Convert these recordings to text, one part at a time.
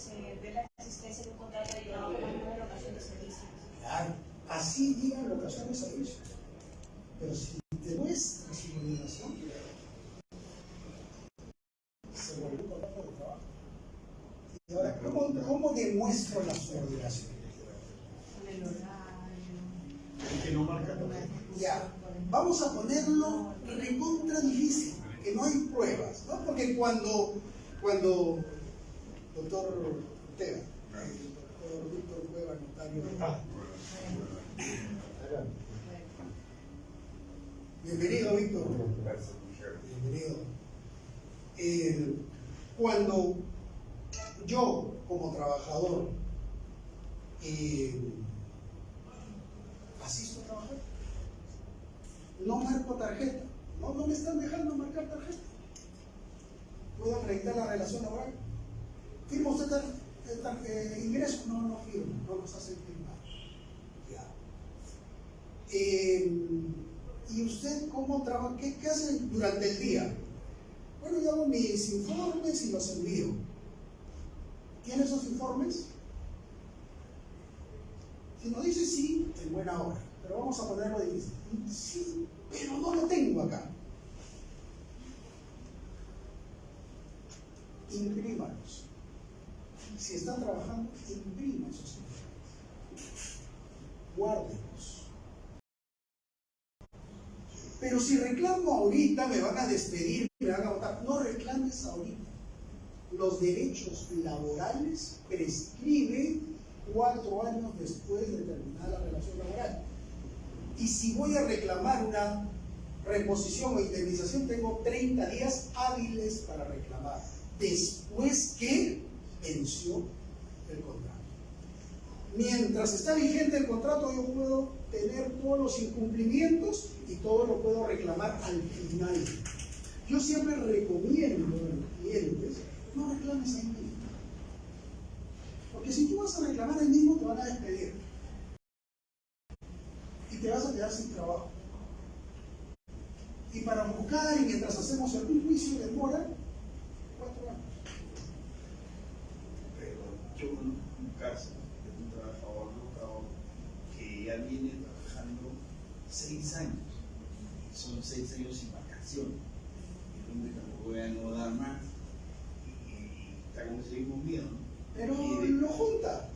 se ve la existencia de un contrato de trabajo con una locación de servicios. Claro, así digan locación de servicios. Pero si te ves la subordinación, se vuelve un contrato de trabajo. Y ahora, ¿cómo demuestro la subordinación? Con el horario. El que no marca todo. Ya, vamos a ponerlo recontra difícil, que no hay pruebas, ¿no? Porque cuando doctor Ortega, doctor Víctor Cueva, notario, bienvenido, Víctor. Bienvenido. Cuando yo, como trabajador, asisto a trabajar, no marco tarjeta, no me están dejando marcar tarjeta. ¿Puedo acreditar la relación laboral? ¿Firma usted ingreso? No firmo, no nos hacen firmar. Ya. ¿Y usted cómo trabaja? ¿Qué hace durante el día? Bueno, yo hago mis informes y los envío. ¿Tiene esos informes? Si nos dice sí, en buena hora. Pero vamos a ponerlo difícil. Sí, pero no lo tengo acá. Imprímalos. Si están trabajando, imprima esos informes. Guárdenlos. Pero si reclamo ahorita, me van a despedir, me van a votar. No reclames ahorita. Los derechos laborales prescriben 4 años después de terminar la relación laboral. Y si voy a reclamar una reposición o indemnización, tengo 30 días hábiles para reclamar, después que venció el contrato. Mientras está vigente el contrato, yo puedo tener todos los incumplimientos y todo lo puedo reclamar al final. Yo siempre recomiendo a los clientes, no reclames ahí mismo. Porque si tú vas a reclamar ahí mismo, te van a despedir. Y te vas a quedar sin trabajo. Y para buscar, y mientras hacemos algún juicio, demora 4 años. Pero yo conozco un caso de un trabajador que ya viene trabajando 6 años. Son 6 años sin vacaciones. Y el hombre tampoco voy a no dar más. Y está con ese mismo miedo, ¿no? Pero lo junta.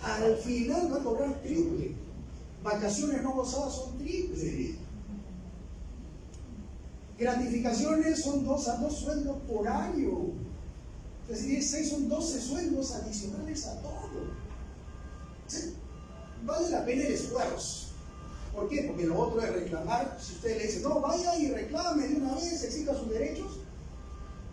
Al final va a cobrar triple. Vacaciones no gozadas son triple. Sí. Gratificaciones son 2 sueldos por año. Es decir, 6 son 12 sueldos adicionales a todo. ¿Sí? Vale la pena el esfuerzo. ¿Por qué? Porque lo otro es reclamar. Si usted le dice, no, vaya y reclame de una vez, exija sus derechos,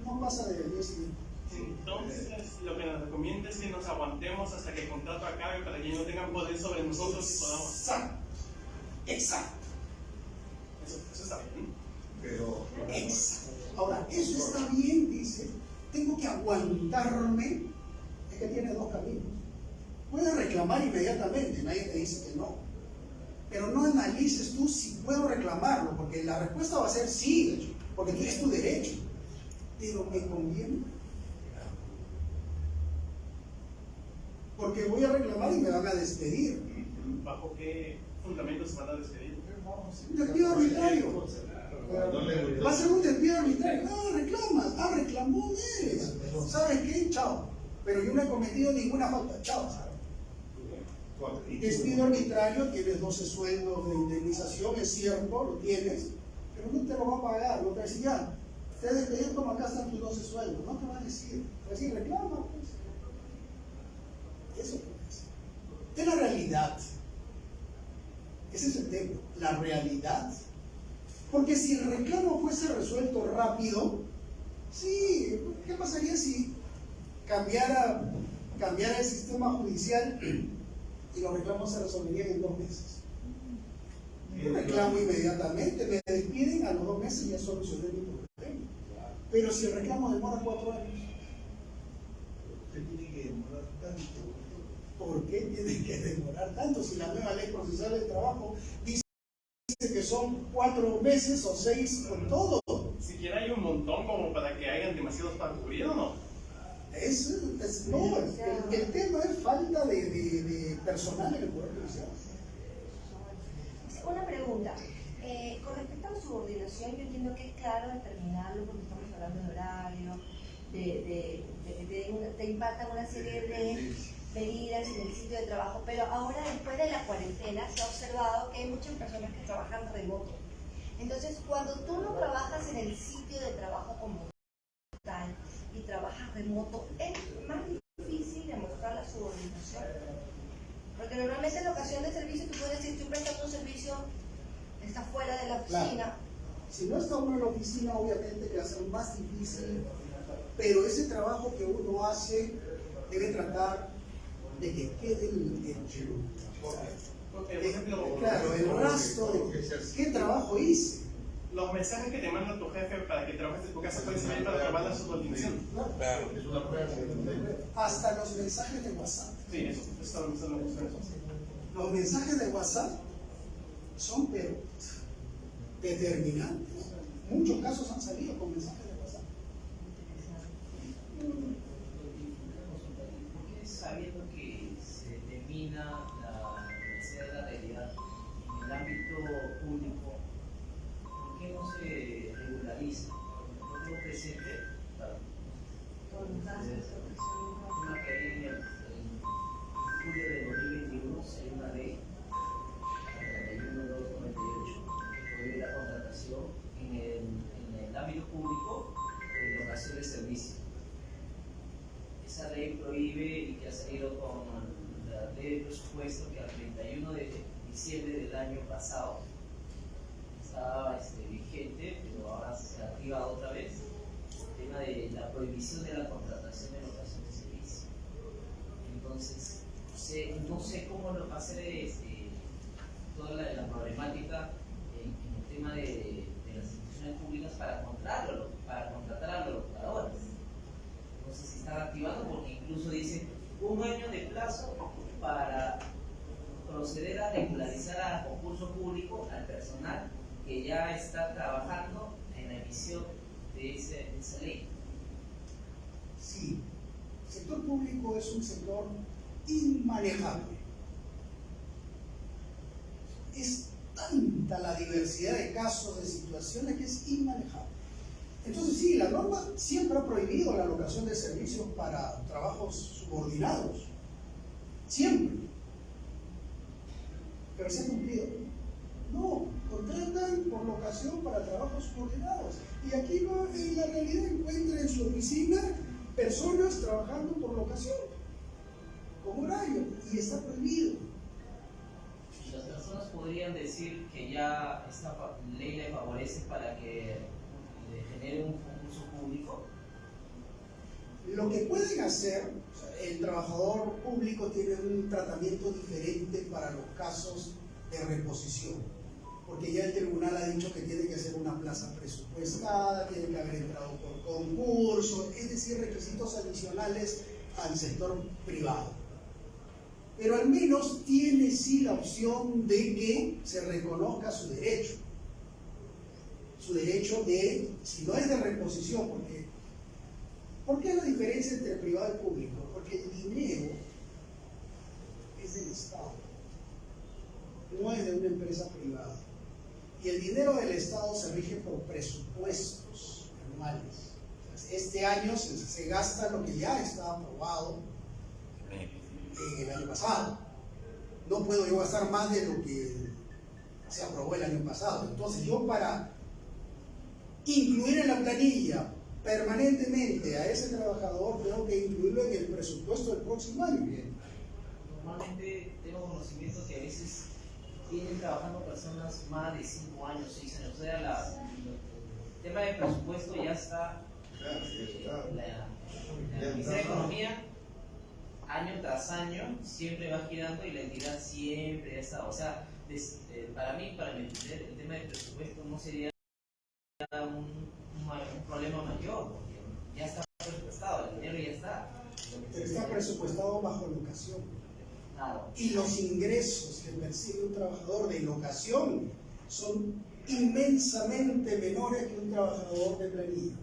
no pasa del día siguiente. Entonces, lo que nos recomienda es que nos aguantemos hasta que el contrato acabe para que ellos no tengan poder sobre nosotros y podamos. Exacto. Eso está bien. Pero. Exacto. Ahora, eso está bien, dice. Tengo que aguantarme. Es que tiene 2 caminos. Puedes reclamar inmediatamente, nadie te dice que no. Pero no analices tú si puedo reclamarlo, porque la respuesta va a ser sí, porque tienes tu derecho. Pero me conviene. Porque voy a reclamar y me van a despedir. ¿Bajo qué fundamentos se van a despedir? Un despido arbitrario. Va a ser un despido arbitrario. Reclamas. Reclamó, eres. ¿Sabes qué? Chao. Pero yo no he cometido ninguna falta. Chao. Despido arbitrario, tienes 12 sueldos de indemnización, es cierto, lo tienes, pero no te lo va a pagar. No te va a decir, ya, te despedido, como acá están tus 12 sueldos. No te va a decir. Te va a decir, reclama, pues. Eso es la realidad. Ese es el tema, la realidad. Porque si el reclamo fuese resuelto rápido, sí, ¿qué pasaría si cambiara el sistema judicial y los reclamos se resolverían en 2 meses? Yo reclamo inmediatamente, me despiden, a los 2 meses ya solucioné mi problema. Pero si el reclamo demora 4 años, Usted tiene que demorar tanto. ¿por qué tiene que demorar tanto? Si la nueva ley procesal del trabajo dice que son 4 meses o 6 con todo. Siquiera hay un montón como para que hayan demasiados para cubrir, ¿o no? No, el tema es falta de personal en el Poder Judicial. Una pregunta. Con respecto a la subordinación, yo entiendo que es claro determinarlo porque estamos hablando de horario, te impactan una serie de medidas en el sitio de trabajo, pero ahora después de la cuarentena se ha observado que hay muchas personas que trabajan remoto. Entonces, cuando tú no trabajas en el sitio de trabajo como tal y trabajas remoto, es más difícil demostrar la subordinación. Porque normalmente en la ocasión de servicio tú puedes decir, estoy prestando un servicio, está fuera de la oficina. Claro. Si no está uno en la oficina, obviamente que va a ser más difícil, pero ese trabajo que uno hace debe tratar de que quede claro, el rastro de qué trabajo hice. Los mensajes que te manda tu jefe para que trabajes en tu casa pueden servir para probar la subordinación. Claro. Hasta los mensajes de WhatsApp. Sí, eso me gusta. Los mensajes de WhatsApp son pero determinantes. Muchos casos han salido con mensajes de WhatsApp. Porque sabiendo que se determina la diversidad de la realidad en el ámbito público, ¿por qué no se regulariza? Yo tengo presente una que hay en julio de 2021 se hay una ley 31.298 que prohíbe la contratación en el ámbito público de locación de servicio. Esa ley prohíbe y que ha salido con la ley de presupuesto que al 31 de diciembre del año pasado estaba vigente, pero ahora se ha activado otra vez el tema de la prohibición de la contratación de locación de servicio. Entonces, no sé cómo lo va a hacer toda la problemática en el tema de las instituciones públicas para contratar a los locadores. No sé si están activando porque incluso dice 1 año de plazo para proceder a regularizar a concurso público al personal que ya está trabajando en la emisión de esa ley. Sí, el sector público es un sector inmanejable. Es tanta la diversidad de casos, de situaciones, que es inmanejable. Entonces sí, la norma siempre ha prohibido la locación de servicios para trabajos subordinados. Siempre. Pero se ha cumplido. No, contratan por locación para trabajos subordinados. Y aquí no, en la realidad encuentra en su oficina personas trabajando por locación, con horario, y está prohibido. Las personas podrían decir que ya esta ley le favorece para que le genere un concurso público. Lo que pueden hacer, o sea, el trabajador público tiene un tratamiento diferente para los casos de reposición, porque ya el tribunal ha dicho que tiene que ser una plaza presupuestada, tiene que haber entrado por concurso, es decir, requisitos adicionales al sector privado. Pero al menos tiene sí la opción de que se reconozca su derecho de, si no es de reposición, porque ¿por qué la diferencia entre el privado y el público? Porque el dinero es del Estado, no es de una empresa privada. Y el dinero del Estado se rige por presupuestos anuales. Este año se gasta lo que ya estaba aprobado en el año pasado. No puedo yo gastar más de lo que se aprobó el año pasado. Entonces yo, para incluir en la planilla permanentemente a ese trabajador, tengo que incluirlo en el presupuesto del próximo año. Normalmente tengo conocimiento que a veces tienen trabajando personas más de 5 años, 6 años. O sea, el tema del presupuesto ya está. La Ministerio de Economía, año tras año, siempre va girando y la entidad siempre ha estado. O sea, para mí, para entender el tema del presupuesto, no sería un problema mayor, porque ya está presupuestado, el dinero ya está. Está presupuestado bajo locación. Claro. Y los ingresos que percibe un trabajador de locación son inmensamente menores que un trabajador de planilla.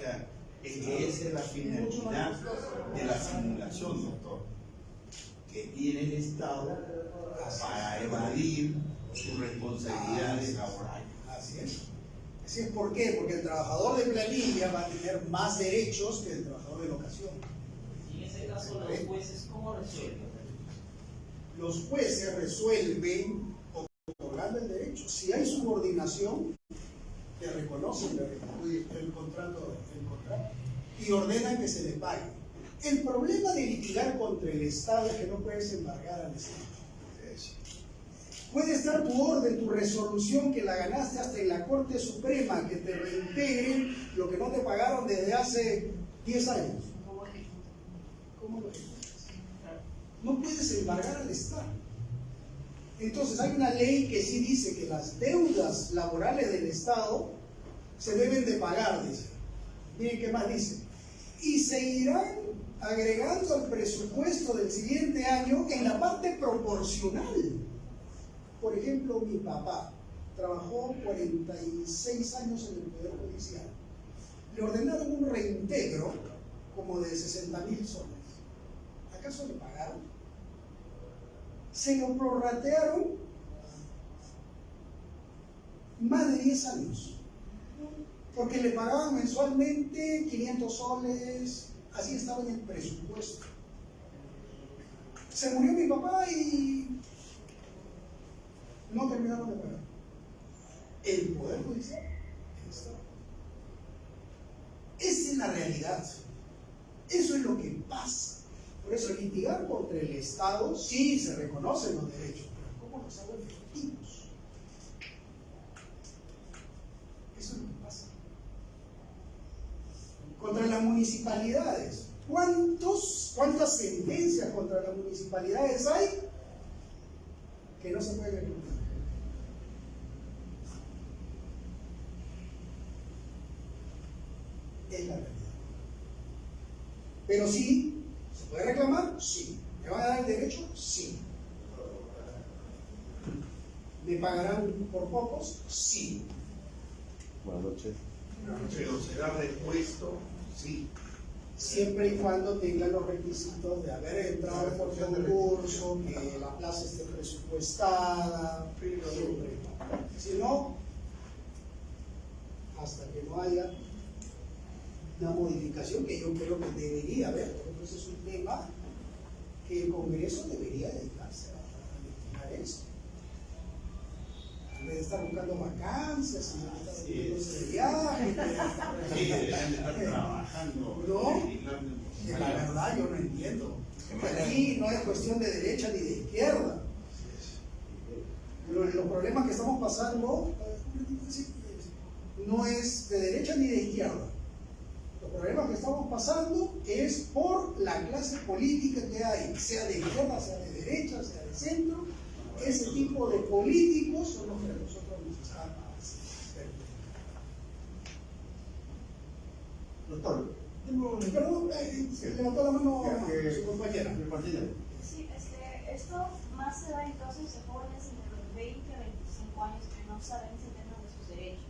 Claro. Es que esa es la finalidad de la simulación, doctor, que tiene el Estado para evadir sus responsabilidades laborales. Así es. Así es, ¿por qué? Porque el trabajador de planilla va a tener más derechos que el trabajador de locación. Y en ese caso, los jueces, ¿cómo resuelven? Los jueces resuelven otorgando el derecho. Si hay subordinación, te reconocen el contrato y ordenan que se le pague. El problema de litigar contra el Estado es que no puedes embargar al Estado. Puede estar tu orden, tu resolución que la ganaste hasta en la Corte Suprema, que te reintegren lo que no te pagaron desde hace 10 años. ¿Cómo lo ejecutas? No puedes embargar al Estado. Entonces hay una ley que sí dice que las deudas laborales del Estado se deben de pagar, dice. Miren qué más dice. Y se irán agregando al presupuesto del siguiente año en la parte proporcional. Por ejemplo, mi papá trabajó 46 años en el Poder Judicial. Le ordenaron un reintegro como de 60.000 soles. ¿Acaso le pagaron? Se lo prorratearon más de 10 años. Porque le pagaban mensualmente 500 soles, así estaba en el presupuesto. Se murió mi papá y no terminaron de pagar. El Poder Judicial, el Estado. Esa es la realidad. Eso es lo que pasa. Por eso litigar contra el Estado, sí se reconocen los derechos, pero ¿cómo los hago efectivos? Eso es lo que pasa. Contra las municipalidades, ¿cuántas sentencias contra las municipalidades hay que no se pueden ejecutar? Es la realidad. Pero sí, ¿se puede reclamar? Sí. ¿Me van a dar el derecho? Sí. ¿Me pagarán por pocos? Sí. Buenas noches. Pero será repuesto, sí. Siempre y cuando tengan los requisitos de haber entrado por concurso, que la plaza esté presupuestada, siempre. Si no, hasta que no haya una modificación que yo creo que debería haber, porque ese es un tema que el Congreso debería dedicarse a investigar esto. En vez de estar buscando vacancias, en vez de estar yéndose de viaje, Sí, deberían de estar trabajando. ¿no? legislando. La verdad yo no entiendo. Aquí no es cuestión de derecha ni de izquierda. Los problemas que estamos pasando no es de derecha ni de izquierda. Los problemas que estamos pasando es por la clase política que hay, sea de izquierda, sea de derecha, sea de centro. Ese tipo de políticos son los que nosotros necesitamos. Doctor, Perdón, levantó la mano su compañera. Sí, esto más se da en casos de jóvenes entre los 20 a 25 años que no saben ese tema de sus derechos.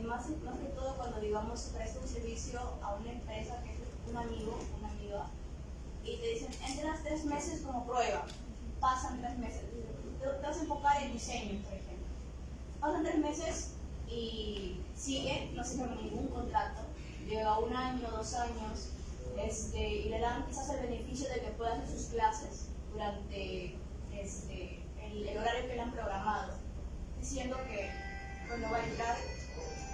Más que todo cuando, digamos, prestas un servicio a una empresa que es un amigo, una amiga, y te dicen, entras 3 meses como prueba, pasan 3 meses, te vas a enfocar en diseño, por ejemplo. Pasan 3 meses y sigue, no se firma ningún contrato, llega 1 año, 2 años, y le dan quizás el beneficio de que pueda hacer sus clases durante el horario que le han programado, diciendo que cuando va a entrar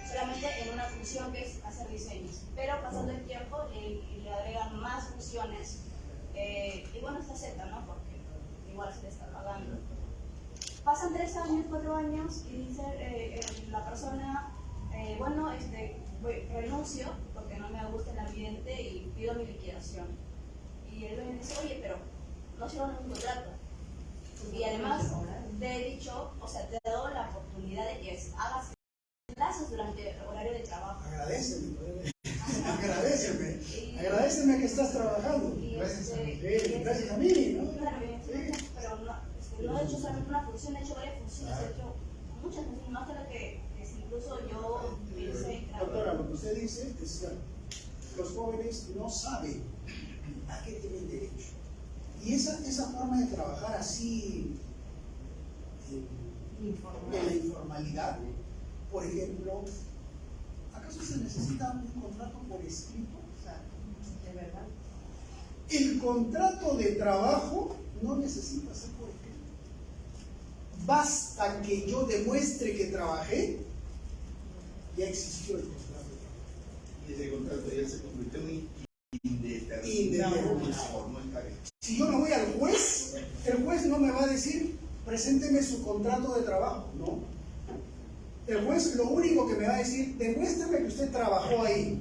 solamente en una función que es hacer diseños, pero pasando el tiempo le agregan más funciones y bueno, se acepta, ¿no? Porque igual se le está pagando. Pasan 3 años, 4 años y dice la persona, bueno, renuncio porque no me gusta el ambiente y pido mi liquidación. Y él me dice, oye, pero no se va a dar un contrato. Y además te he dicho, o sea, te he dado la oportunidad de que hagas clases durante el horario de trabajo. Agradéceme, agradéceme que estás trabajando. Gracias a mí, ¿no? Claro, pero no he hecho solamente una función, he hecho varias funciones, he hecho muchas funciones, más de lo que incluso yo pensé. Doctora, lo que usted dice es cierto. los jóvenes no saben a qué tienen derecho. Y esa forma de trabajar así en la informalidad, por ejemplo, ¿acaso se necesita un contrato por escrito? ¿De verdad? El contrato de trabajo no necesita ser por escrito. Basta que yo demuestre que trabajé, ya existió el contrato de trabajo. Y ese contrato ya se convirtió en Indeterminado. No está bien. Si yo me voy al juez, el juez no me va a decir, presénteme su contrato de trabajo, no. El juez lo único que me va a decir, demuéstrame que usted trabajó ahí.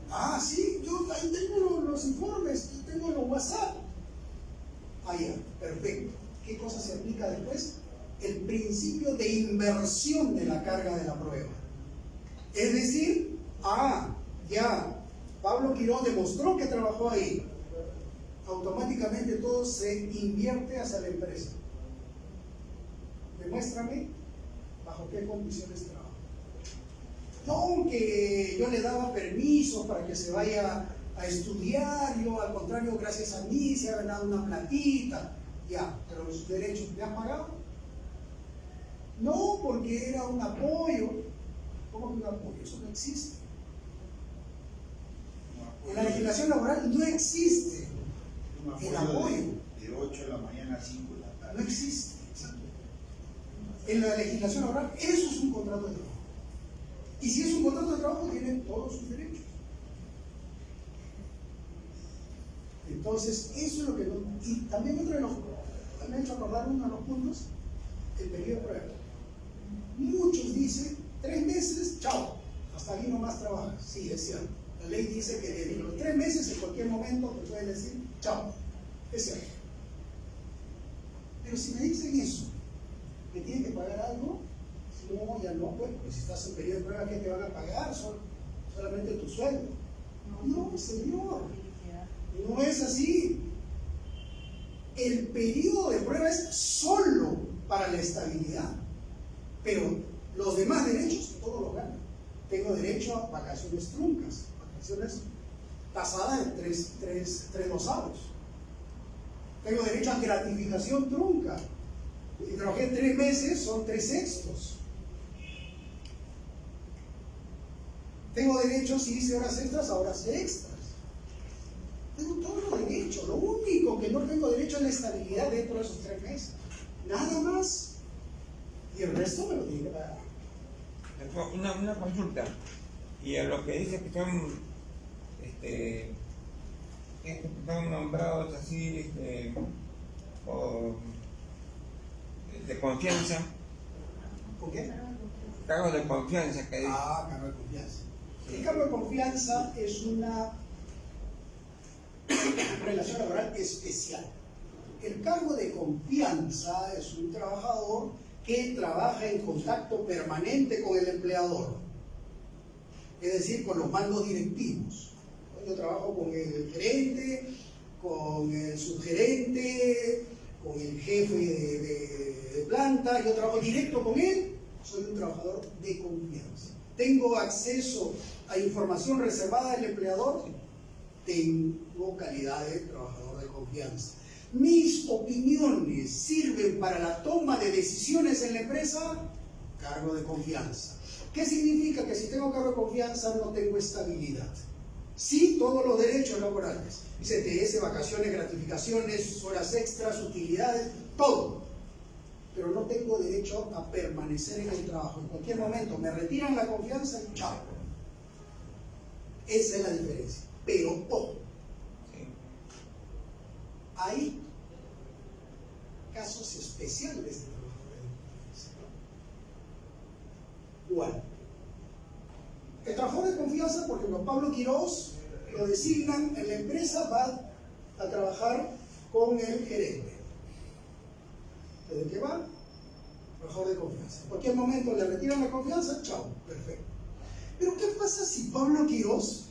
Ah, sí, yo ahí tengo los informes, tengo los WhatsApp. Ah, ya, perfecto. ¿Qué cosa se aplica después? El principio de inversión de la carga de la prueba. Es decir, ya, Pablo Quiroz demostró que trabajó ahí. Automáticamente todo se invierte hacia la empresa. Demuéstrame bajo qué condiciones trabajo. No que yo le daba permisos para que se vaya a estudiar, yo al contrario, gracias a mí se ha ganado una platita. Ya, pero los derechos me han pagado. No, porque era un apoyo. ¿Cómo que un apoyo? Eso no existe. En la legislación laboral no existe el apoyo. De 8 de la mañana a 5 de la tarde. No existe. En la legislación laboral eso es un contrato de trabajo. Y si es un contrato de trabajo, tienen todos sus derechos. Entonces, eso es lo que no. Y también otro de los. Me ha hecho acordar uno de los puntos, el periodo de prueba. Muchos dicen 3 meses, chao, hasta aquí nomás trabajas. Sí, es cierto. La ley dice que desde los 3 meses, en cualquier momento, te pueden decir, chao. Es cierto. Pero si me dicen eso, ¿me tienen que pagar algo? No, ya no, pues si estás en periodo de prueba, ¿qué te van a pagar? Solamente tu sueldo. No, señor. No es así. El periodo de prueba es solo para la estabilidad. Pero los demás derechos, todos los ganan. Tengo derecho a vacaciones truncas, vacaciones tasadas en 3/12. Tengo derecho a gratificación trunca. Si trabajé 3 meses, son 3/6. Tengo derecho, si hice horas extras, a horas extras. Tengo todos los derechos. Lo único que no tengo derecho es la estabilidad dentro de esos 3 meses. Nada más. Y el resto me lo tiene que pagar. Una consulta. Y a lo que dice que son nombrados así de confianza, ¿Por qué? cargos de confianza que dice. Cargo de confianza. El cargo de confianza es una relación laboral especial. El cargo de confianza es un trabajador que trabaja en contacto permanente con el empleador, es decir, con los mandos directivos. Yo trabajo con el gerente, con el subgerente, con el jefe de planta, yo trabajo directo con él, soy un trabajador de confianza. ¿Tengo acceso a información reservada del empleador? Tengo calidad de trabajador de confianza. ¿Mis opiniones sirven para la toma de decisiones en la empresa? Cargo de confianza. ¿Qué significa? Que si tengo cargo de confianza no tengo estabilidad. Sí, todos los derechos laborales. CTS, vacaciones, gratificaciones, horas extras, utilidades, todo. Pero no tengo derecho a permanecer en el trabajo. En cualquier momento me retiran la confianza y chao. Esa es la diferencia. Pero ojo, hay casos especiales de trabajadores de confianza. ¿Cuál? El trabajador de confianza, por ejemplo, Pablo Quiroz lo designan en la empresa, va a trabajar con el gerente. ¿Desde qué va? Trabajador de confianza. En cualquier momento le retiran la confianza, chao, perfecto. Pero ¿qué pasa si Pablo Quiroz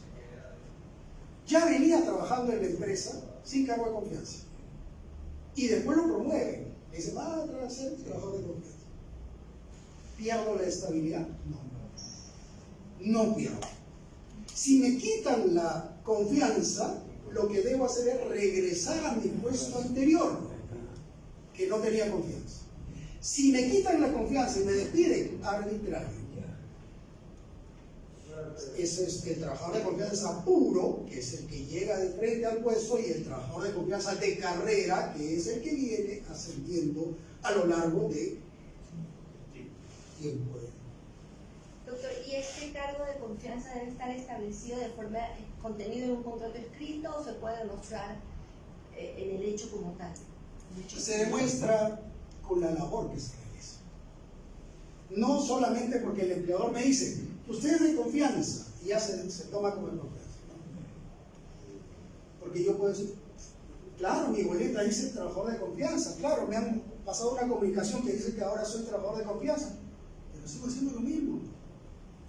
ya venía trabajando en la empresa sin cargo de confianza? Y después lo promueven. Le dicen, va a ser trabajador de confianza. ¿Pierdo la estabilidad? No. No pierdo. Si me quitan la confianza, lo que debo hacer es regresar a mi puesto anterior, que no tenía confianza. Si me quitan la confianza y me despiden, arbitrario. Ese es el trabajador de confianza puro, que es el que llega de frente al puesto, y el trabajador de confianza de carrera, que es el que viene ascendiendo a lo largo de tiempo. Doctor, ¿y este cargo de confianza debe estar establecido de forma contenido en un contrato escrito o se puede demostrar en el hecho como tal? Se demuestra con la labor que se realiza. No solamente porque el empleador me dice, usted es de confianza, y ya se toma como de confianza. Porque yo puedo decir, claro, mi boleta dice trabajador de confianza, claro, me han pasado una comunicación que dice que ahora soy trabajador de confianza, pero sigo haciendo lo mismo.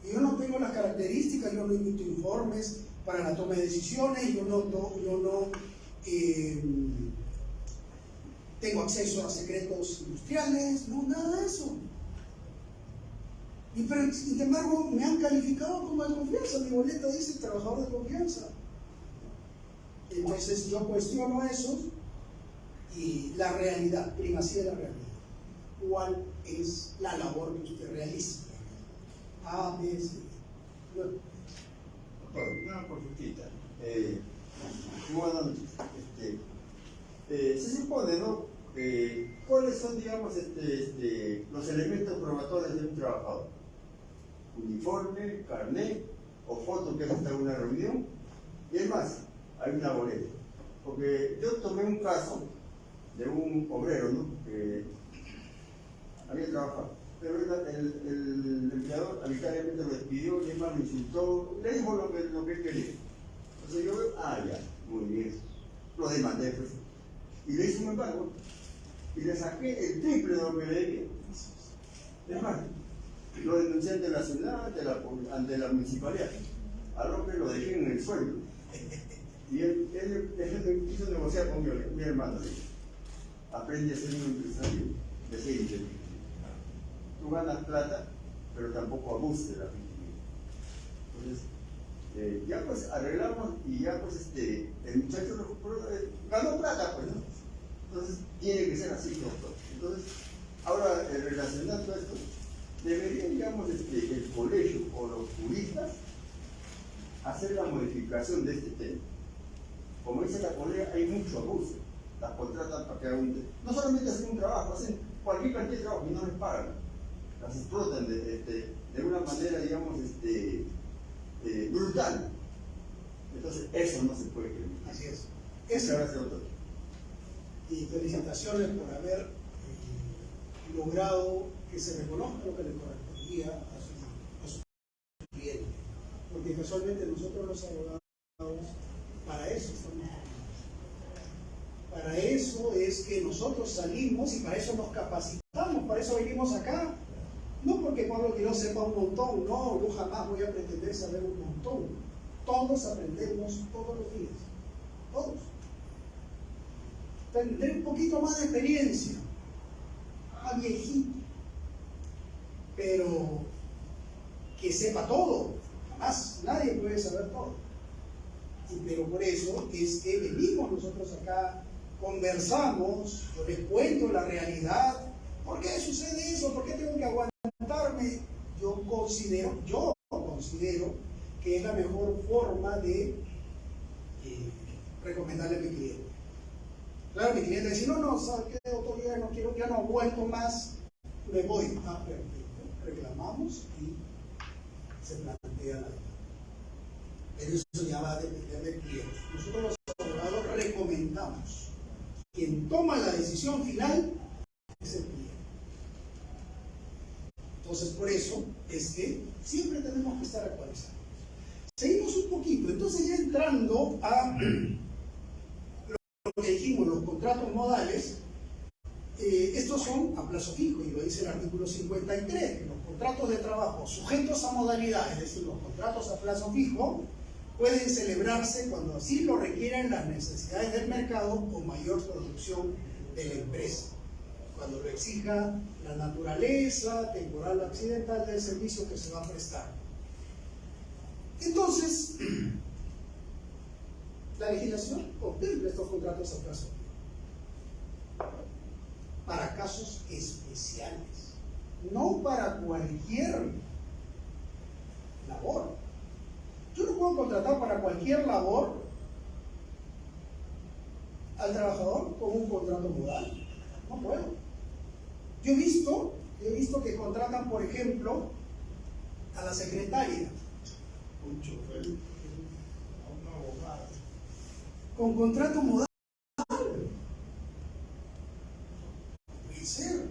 Y yo no tengo las características, yo no emito informes para la toma de decisiones, yo no tengo acceso a secretos industriales, no, nada de eso. Pero sin embargo me han calificado como de confianza, mi boleta dice trabajador de confianza. Entonces yo cuestiono eso y la realidad, primacía de la realidad. ¿Cuál es la labor que usted realiza? A, B, C. Doctor, una consultita. Bueno, se supone, ¿no? ¿Cuáles son, digamos, los elementos probatorios de un trabajador? Uniforme, carnet o foto que es hasta una reunión. Y es más, hay una boleta. Porque yo tomé un caso de un obrero, ¿no? Que había trabajado. Pero el empleador arbitrariamente lo despidió y es más, lo insultó, le dijo lo que él quería. Entonces yo, ya, muy bien. Lo demandé, pues. Y le hice un embargo y le saqué el triple de lo que le debía. Es más, lo denuncié ante la ciudad, ante la municipalidad. A lo que lo dejé en el suelo. Y él quiso negociar conmigo, mi hermano. Aprende a ser un empresario decente. Tú ganas plata, pero tampoco abuses de la gente. Entonces, ya pues arreglamos y ya pues el muchacho ganó plata, pues, ¿no? Entonces, tiene que ser así, doctor. Entonces, ahora relacionando esto, debería, digamos, el colegio o los juristas hacer la modificación de este tema. Como dice la colega, hay mucho abuso. Las contratan para que hagan no solamente hacen un trabajo, hacen cualquier cantidad de trabajo y no les pagan. Las explotan de una manera, digamos, brutal. Entonces, eso no se puede creer. Así es. Gracias, doctor. Y felicitaciones por haber logrado que se reconozca lo que le correspondía a su cliente. Porque casualmente nosotros los abogados, para eso estamos. Para eso es que nosotros salimos y para eso nos capacitamos, para eso venimos acá. No porque Pablo Quiroz sepa un montón, no, yo jamás voy a pretender saber un montón. Todos aprendemos todos los días, todos. Tendré un poquito más de experiencia, más viejito, pero que sepa todo, jamás, nadie puede saber todo. Pero por eso es que venimos nosotros acá, conversamos, yo les cuento la realidad. ¿Por qué sucede eso? ¿Por qué tengo que aguantarme? Yo considero que es la mejor forma de recomendarle a mi cliente. Claro, mi cliente dice, no, ¿sabes qué, doctor? Ya no aguanto más, me voy. Perfecto. Reclamamos y se plantea la. Pero eso ya va a depender del cliente. Nosotros los abogados recomendamos. Quien toma la decisión final es el cliente. Entonces, por eso es que siempre tenemos que estar actualizados. Seguimos un poquito. Entonces, ya entrando a lo que dijimos, los contratos modales, estos son a plazo fijo, y lo dice el artículo 53, que los contratos de trabajo sujetos a modalidad, es decir, los contratos a plazo fijo, pueden celebrarse cuando así lo requieran las necesidades del mercado o mayor producción de la empresa, cuando lo exija la naturaleza temporal o accidental del servicio que se va a prestar. Entonces, la legislación contempla estos contratos a plazo para casos especiales, no para cualquier labor. Yo no puedo contratar para cualquier labor al trabajador con un contrato modal. No puedo. Yo he visto que contratan, por ejemplo, a la secretaria, Un chofer, a una abogada. con contrato modal. Puede ser.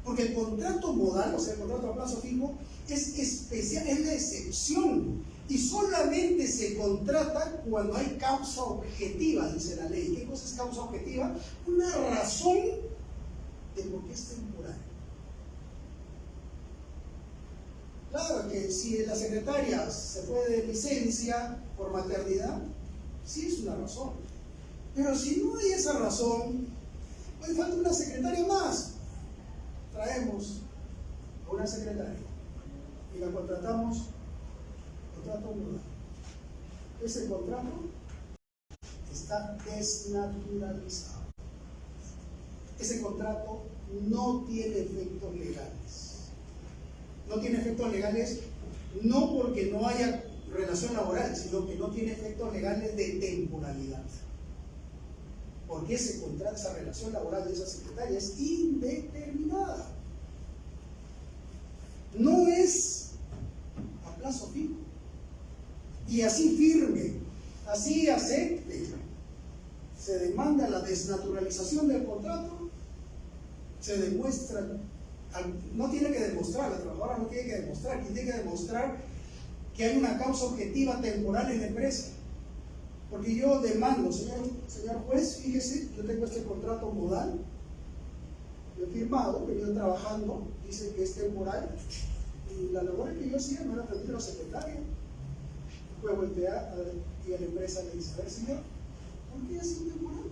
Porque el contrato modal, o sea, el contrato a plazo fijo, es especial, es la excepción. Y solamente se contrata cuando hay causa objetiva, dice la ley. ¿Qué cosa es causa objetiva? Una razón de por qué es temporal. Claro que si la secretaria se fue de licencia por maternidad, sí es una razón. Pero si no hay esa razón, pues falta una secretaria más. Traemos a una secretaria y la contratamos, contrato modal. Ese contrato está desnaturalizado. Ese contrato no tiene efectos legales. No tiene efectos legales no porque no haya relación laboral, sino que no tiene efectos legales de temporalidad. Porque ese contrato, esa relación laboral de esa secretaria es indeterminada. No es a plazo fijo. Y así firme, así acepte, se demanda la desnaturalización del contrato, se demuestra, no tiene que demostrar, la trabajadora no tiene que demostrar, quien tiene que demostrar que hay una causa objetiva temporal en la empresa. Porque yo demando, señor juez, fíjese, yo tengo este contrato modal, lo he firmado, he venido trabajando, dice que es temporal, y la labor que yo hacía no era atender a la secretaria. Fue voltear y a la empresa le dice, a ver señor, ¿por qué ha sido temporal?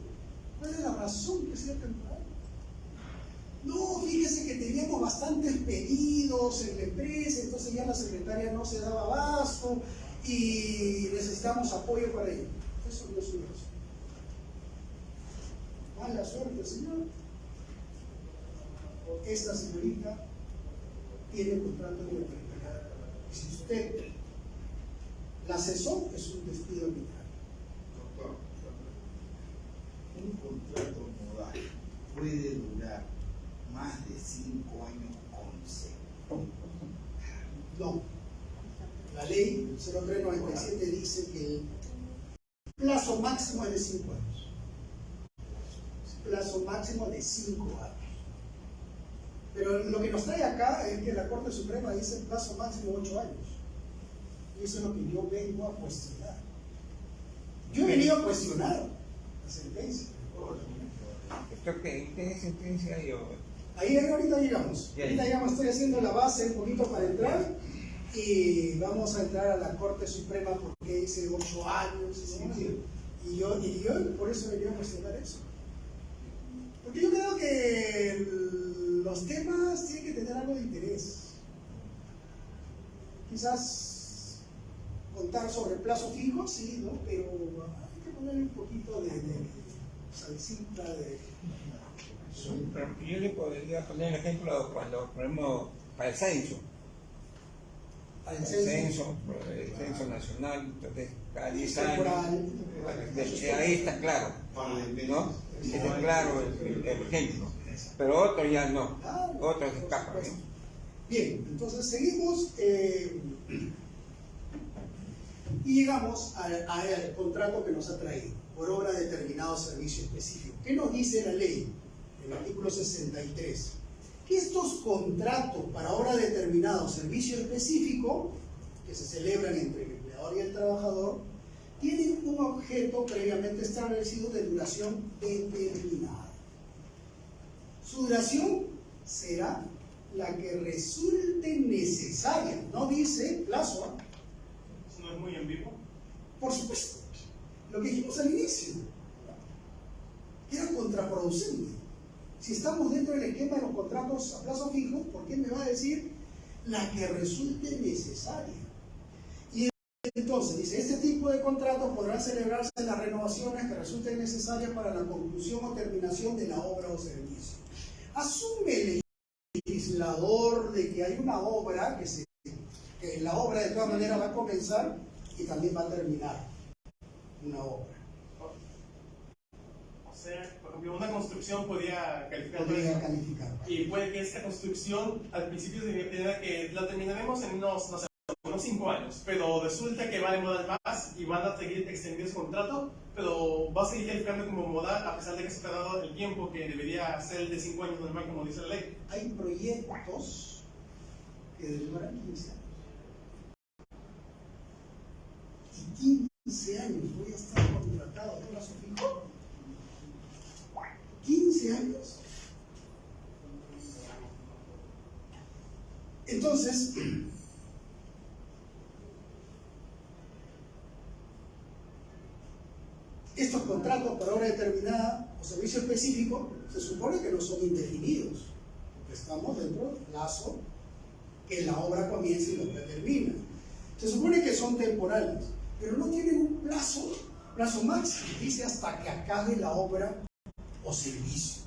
¿Cuál es la razón que sea temporal? No, fíjese que teníamos bastantes pedidos en la empresa, entonces ya la secretaria no se daba abasto y necesitamos apoyo para ello. Eso no es una razón. Mala suerte, señor. Porque esta señorita tiene contrato de maternidad. Si usted la cesó, es un despido arbitral. Doctor, un contrato modal puede durar más de 5 años consecutivos. No. La ley 0397 dice que el plazo máximo es de 5 años. Plazo máximo de 5 años. Pero lo que nos trae acá es que la Corte Suprema dice plazo máximo 8 años. Y eso es lo que yo vengo a cuestionar. Yo he venido a cuestionar la sentencia. ¿Esto qué sentencia yo? Ahí ahorita llegamos. Bien. Ahorita llegamos, estoy haciendo la base un poquito para entrar. Y vamos a entrar a la Corte Suprema porque dice 8 años. Y yo por eso venía a cuestionar eso. Porque yo creo que los temas tienen que tener algo de interés. Quizás contar sobre plazo fijo, sí, ¿no? Pero hay que ponerle un poquito de salsita, de... Pero yo le podría poner el ejemplo cuando ponemos para el censo. al El censo nacional, entonces cada 10 años. temporal. Ahí está claro, ¿no? Está claro el ejemplo. Pero otros ya no, otros escapan, ¿no? Bien, entonces seguimos y llegamos al contrato que nos ha traído, por obra de determinado servicio específico. ¿Qué nos dice la ley? En el artículo 63. Que estos contratos para obra de determinado servicio específico, que se celebran entre el empleador y el trabajador, tienen un objeto previamente establecido de duración determinada. Su duración será la que resulte necesaria, no dice plazo. ¿Eso no es muy ambiguo? Por supuesto, lo que dijimos al inicio, era contraproducente. Si estamos dentro del esquema de los contratos a plazo fijo, ¿por qué me va a decir la que resulte necesaria? Y tipo de contratos podrán celebrarse las renovaciones que resulten necesarias para la conclusión o terminación de la obra o servicio. Asume el legislador de que hay una obra que la obra de todas maneras va a comenzar y también va a terminar una obra. O sea, por ejemplo, una construcción podría calificar. Podría calificar. Y puede que esta construcción al principio se tenga que la terminaremos en unos, no sé, unos 5 años, pero resulta que va a demorar más y van a seguir extendiendo su contrato, pero va a seguir calificando como modal a pesar de que se ha dado el tiempo que debería ser el de 5 años normal, como dice la ley. Hay proyectos que demoran 15 años. Y 15 años voy a estar contratado a plazo fijo. 15 años. Entonces, estos contratos por obra determinada o servicio específico se supone que no son indefinidos, porque estamos dentro del plazo que la obra comienza y la obra termina. Se supone que son temporales, pero no tienen un plazo máximo, dice hasta que acabe la obra o servicio.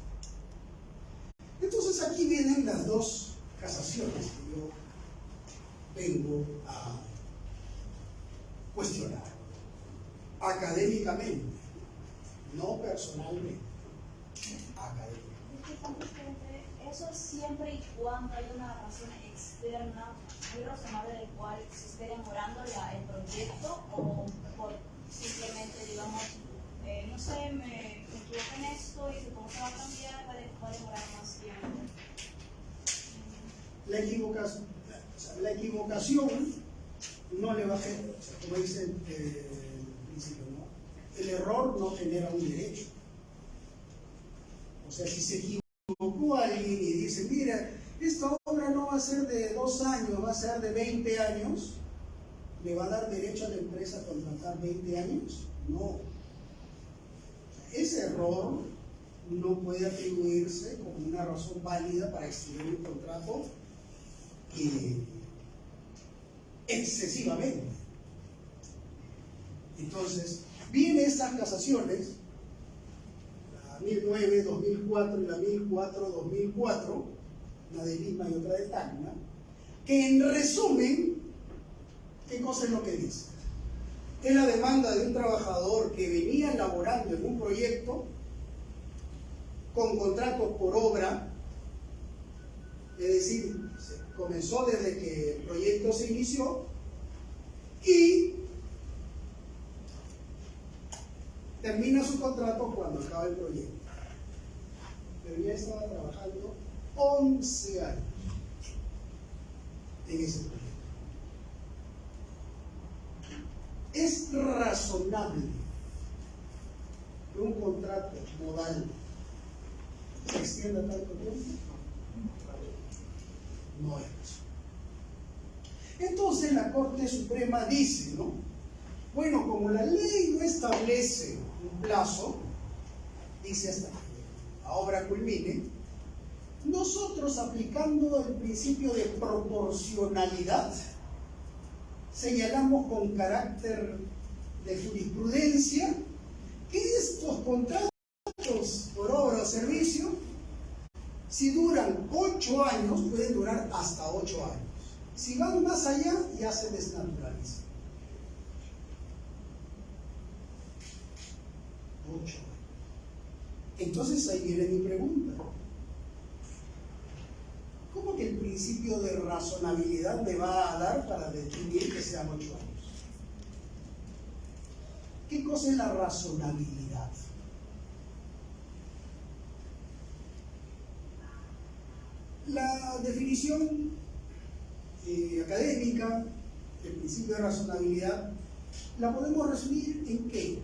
Entonces aquí vienen las dos casaciones que yo vengo a cuestionar académicamente, no personalmente, académicamente. Eso siempre y cuando hay una razón externa muy razonable del cual se esté demorando el proyecto, o por simplemente, digamos, no sé, me equivoqué en esto y como se va a cambiar, va a demorar más tiempo. La equivocación no le va a hacer, como dice el principio, ¿no? El error no genera un derecho. O sea, si se equivocó alguien y dice, mira, esta obra no va a ser de 2 años, va a ser de 20 años, ¿le va a dar derecho a la empresa a contratar 20 años? No. O sea, ese error no puede atribuirse como una razón válida para extender un contrato excesivamente. Entonces, vienen estas casaciones, la 1009, 2004 y la 1004, 2004, una de Lima y otra de Tacna, que en resumen, ¿qué cosa es lo que dice? Es la demanda de un trabajador que venía laborando en un proyecto con contrato por obra, es decir, comenzó desde que el proyecto se inició y termina su contrato cuando acaba el proyecto. Pero ya estaba trabajando 11 años en ese proyecto. ¿Es razonable que un contrato modal se extienda tanto tiempo? No es razonable. Entonces la Corte Suprema dice, ¿no? Bueno, como la ley no establece un plazo, dice hasta que la obra culmine, nosotros aplicando el principio de proporcionalidad, señalamos con carácter de jurisprudencia que estos contratos por obra o servicio, si duran 8 años, pueden durar hasta 8 años. Si van más allá, ya se desnaturaliza. 8 años. Entonces ahí viene mi pregunta. ¿Cómo que el principio de razonabilidad me va a dar para definir que sean 8 años? ¿Qué cosa es la razonabilidad? La definición académica del principio de razonabilidad la podemos resumir en ¿qué?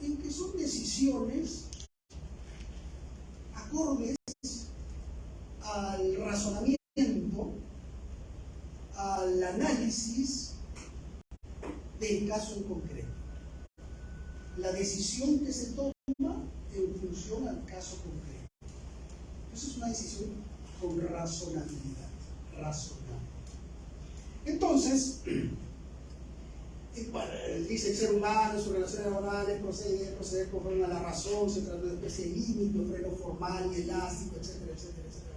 En que son decisiones acordes al razonamiento, al análisis del caso en concreto. La decisión que se toma en función al caso concreto. Eso es una decisión con razonabilidad. Razonable. Entonces, Bueno, dice el ser humano, sus relaciones laborales, proceder conforme a la razón, se trata de una especie de límite, un freno formal y elástico, etcétera, etcétera, etcétera.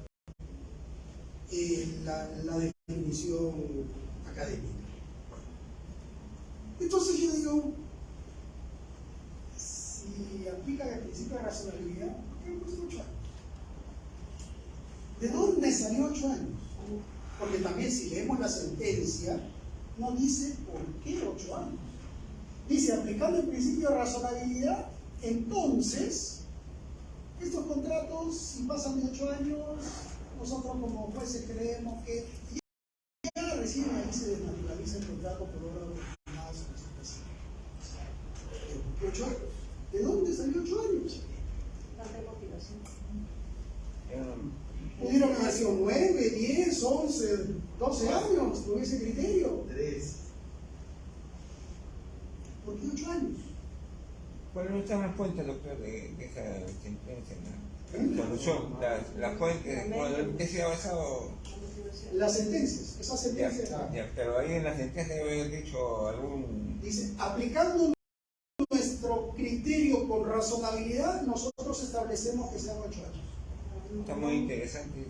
La definición académica. Entonces yo digo, si aplican el principio de razonabilidad, ¿por qué no puso 8 años? ¿De dónde salió 8 años? Porque también si leemos la sentencia, no dice por qué 8 años. Dice, aplicando el principio de razonabilidad, entonces, estos contratos, si pasan de 8 años, nosotros como jueces creemos que ya recién ahí se desnaturaliza el contrato por obra determinadas en la sentencia. 8 años. ¿De dónde salió 8 años? Tanta motivación. Pudieron haber sido 9, 10, 11, 12 años con ese criterio. 3. ¿Por qué 8 años? ¿Cuál no está la fuente, doctor, de esa sentencia? La solución, la fuente, cuando ¿qué se ha basado? Las sentencias, esas sentencias. Pero ahí en la sentencia debe haber dicho algún... Dice, aplicando nuestro criterio con razonabilidad, nosotros establecemos que sean 8 años. Está muy interesante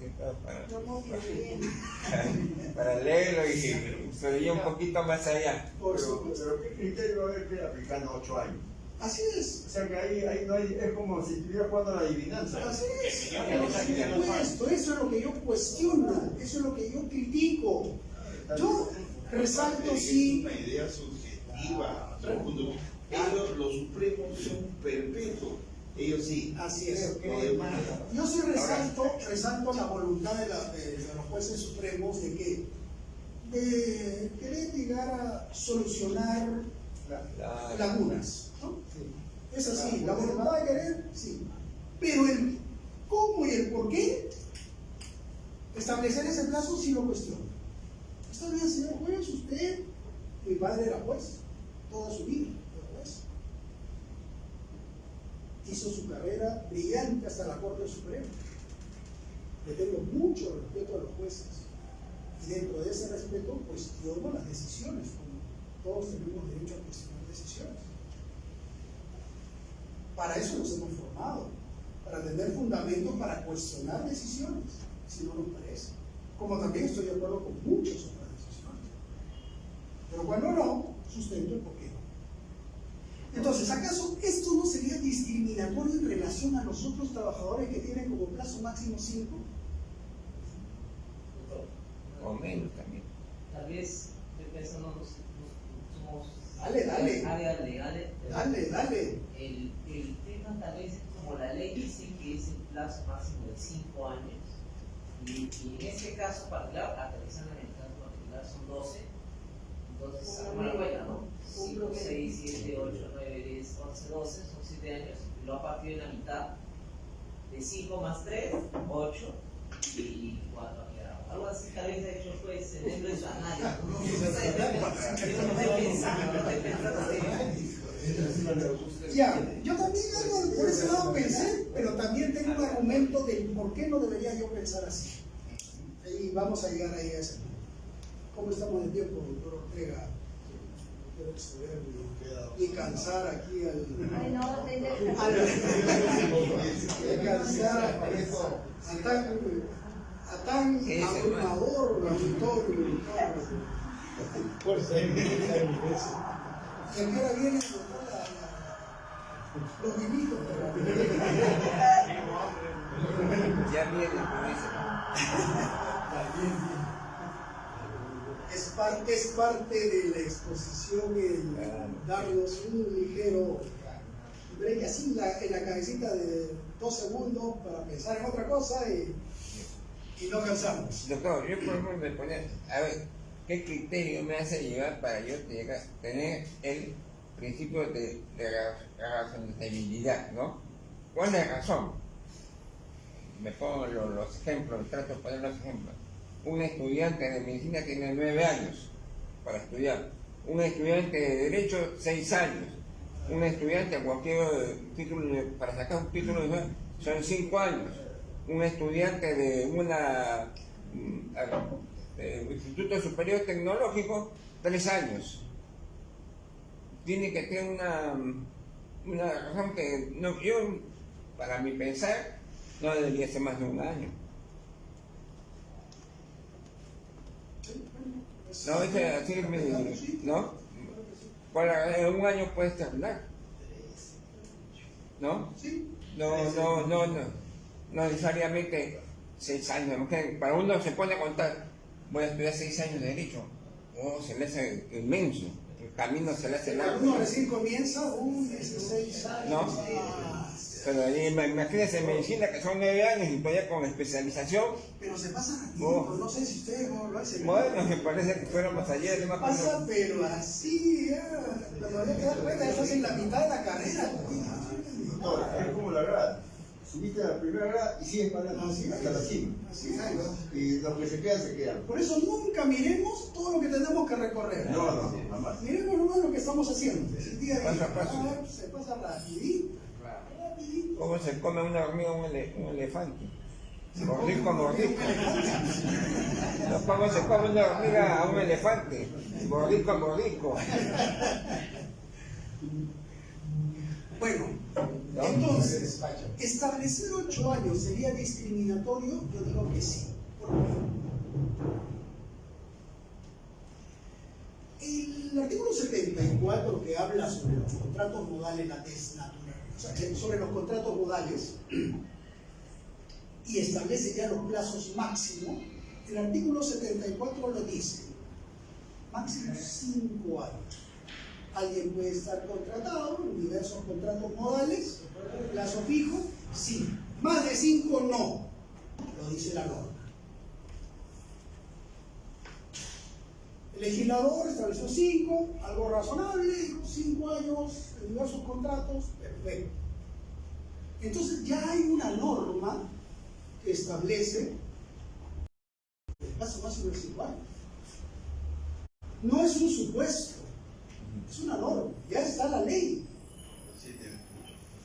para leerlo pero yo un poquito más allá. Pero ¿qué criterio es que aplicando 8 años? Así es. O sea que ahí no hay, es como si estuviera jugando a la adivinanza. Así es. Eso es lo que yo cuestiono, eso es lo que yo critico. Yo resalto sí. Es una idea subjetiva. Ellos, los supremos, son perpetuos. Ellos sí. Así es. Lo demás. Yo sí resalto la voluntad de los jueces supremos de querer llegar a solucionar lagunas, ¿no? Es así, la voluntad de querer, sí. Pero el cómo y el por qué, establecer ese plazo sí lo cuestiono. Está bien, señor juez, usted, mi padre era juez, toda su vida era juez. Hizo su carrera brillante hasta la Corte Suprema. Le tengo mucho respeto a los jueces. Y dentro de ese respeto cuestiono las decisiones, como todos tenemos derecho a cuestionar decisiones. Para eso nos hemos formado, para tener fundamentos para cuestionar decisiones, si no nos parece. Como también estoy de acuerdo con muchas otras decisiones. Pero cuando no, sustento el porqué no. Entonces, ¿acaso esto no sería discriminatorio en relación a los otros trabajadores que tienen como plazo máximo 5? O menos también. Tal vez, estoy pensando, somos Dale. Dale. El tema tal vez es como la ley dice que es el plazo máximo de 5 años. Y en este caso particular, aterrizando en el caso particular, son 12. Entonces, hagamos la cuenta, ¿no? 5, 6, 7, 8, 9, 10, 11, 12, son 7 años. Lo ha partido en la mitad. De 5 más 3, 8 y 4 ha quedado. Algo así tal vez ha hecho pues dentro de su análisis. No estoy pensando. Ya, yo también por ese lado pensé, pero también tengo un argumento de por qué no debería yo pensar así. Y vamos a llegar ahí a ese punto. ¿Cómo estamos de tiempo, doctor Ortega? Quiero exceder y cansar aquí Ay, no, cansar a tan abrumador auditorio. Y aquí ahora vienen los vinitos. Ya viene, como dice. Es parte de la exposición el darnos un ligero break así en la cabecita de 2 segundos para pensar en otra cosa y no cansamos. Doctor, yo por ejemplo me ponía, a ver, ¿qué criterio me hace llevar para yo tener el principio de razonabilidad, ¿no? ¿Cuál es la razón? Me pongo los ejemplos, trato de poner los ejemplos. Un estudiante de medicina tiene 9 años para estudiar. Un estudiante de derecho, 6 años. Un estudiante a cualquier título, para sacar un título de son 5 años. Un estudiante de Instituto Superior Tecnológico, 3 años. tiene que tener una razón que no, yo, para mi pensar, no debería ser más de un año. No, es así, ¿no? Para un año puedes terminar, ¿no? Sí. No necesariamente 6 años. Porque para uno se pone a contar, voy a estudiar 6 años de derecho, se le hace inmenso, el camino se le hace largo. Uno recién comienza, 16 años. ¿No? Pero imagínense en medicina que son 9 años y todavía con especialización. Pero se pasa rápido, no sé si ustedes no lo hacen. Bueno, me parece que fuéramos ayer. Se pasa, pero así, ya. Cuando ya te das cuenta, ya estás en la mitad de la carrera. No, es como la grada. Subiste a la primera grada y sigues para adelante hasta la cima. Así es. Y los que se quedan. Por eso nunca miremos todo lo que tenemos que recorrer. No, jamás. Miremos nomás lo que estamos haciendo. El día a día. Paso a paso. Se pasa rapidito. ¿Cómo se come una hormiga un elefante? Mordisco a mordisco. ¿Cómo se come una hormiga a un elefante? Mordisco a mordisco. Bueno, ¿No? entonces, establecer 8 años sería discriminatorio, yo digo que sí. ¿Por qué? El artículo 74 que habla sobre los contratos modales, la desnaturalización, o sea, sobre los contratos modales, y establece ya los plazos máximos, el artículo 74 lo dice, máximo 5 años. Alguien puede estar contratado en diversos contratos modales, plazo fijo, sí. Más de 5 no, lo dice la norma. El legislador estableció 5, algo razonable, 5 años en diversos contratos, perfecto. Entonces ya hay una norma que establece el plazo máximo de 5 años. No es un supuesto. Es una norma, ya está la ley.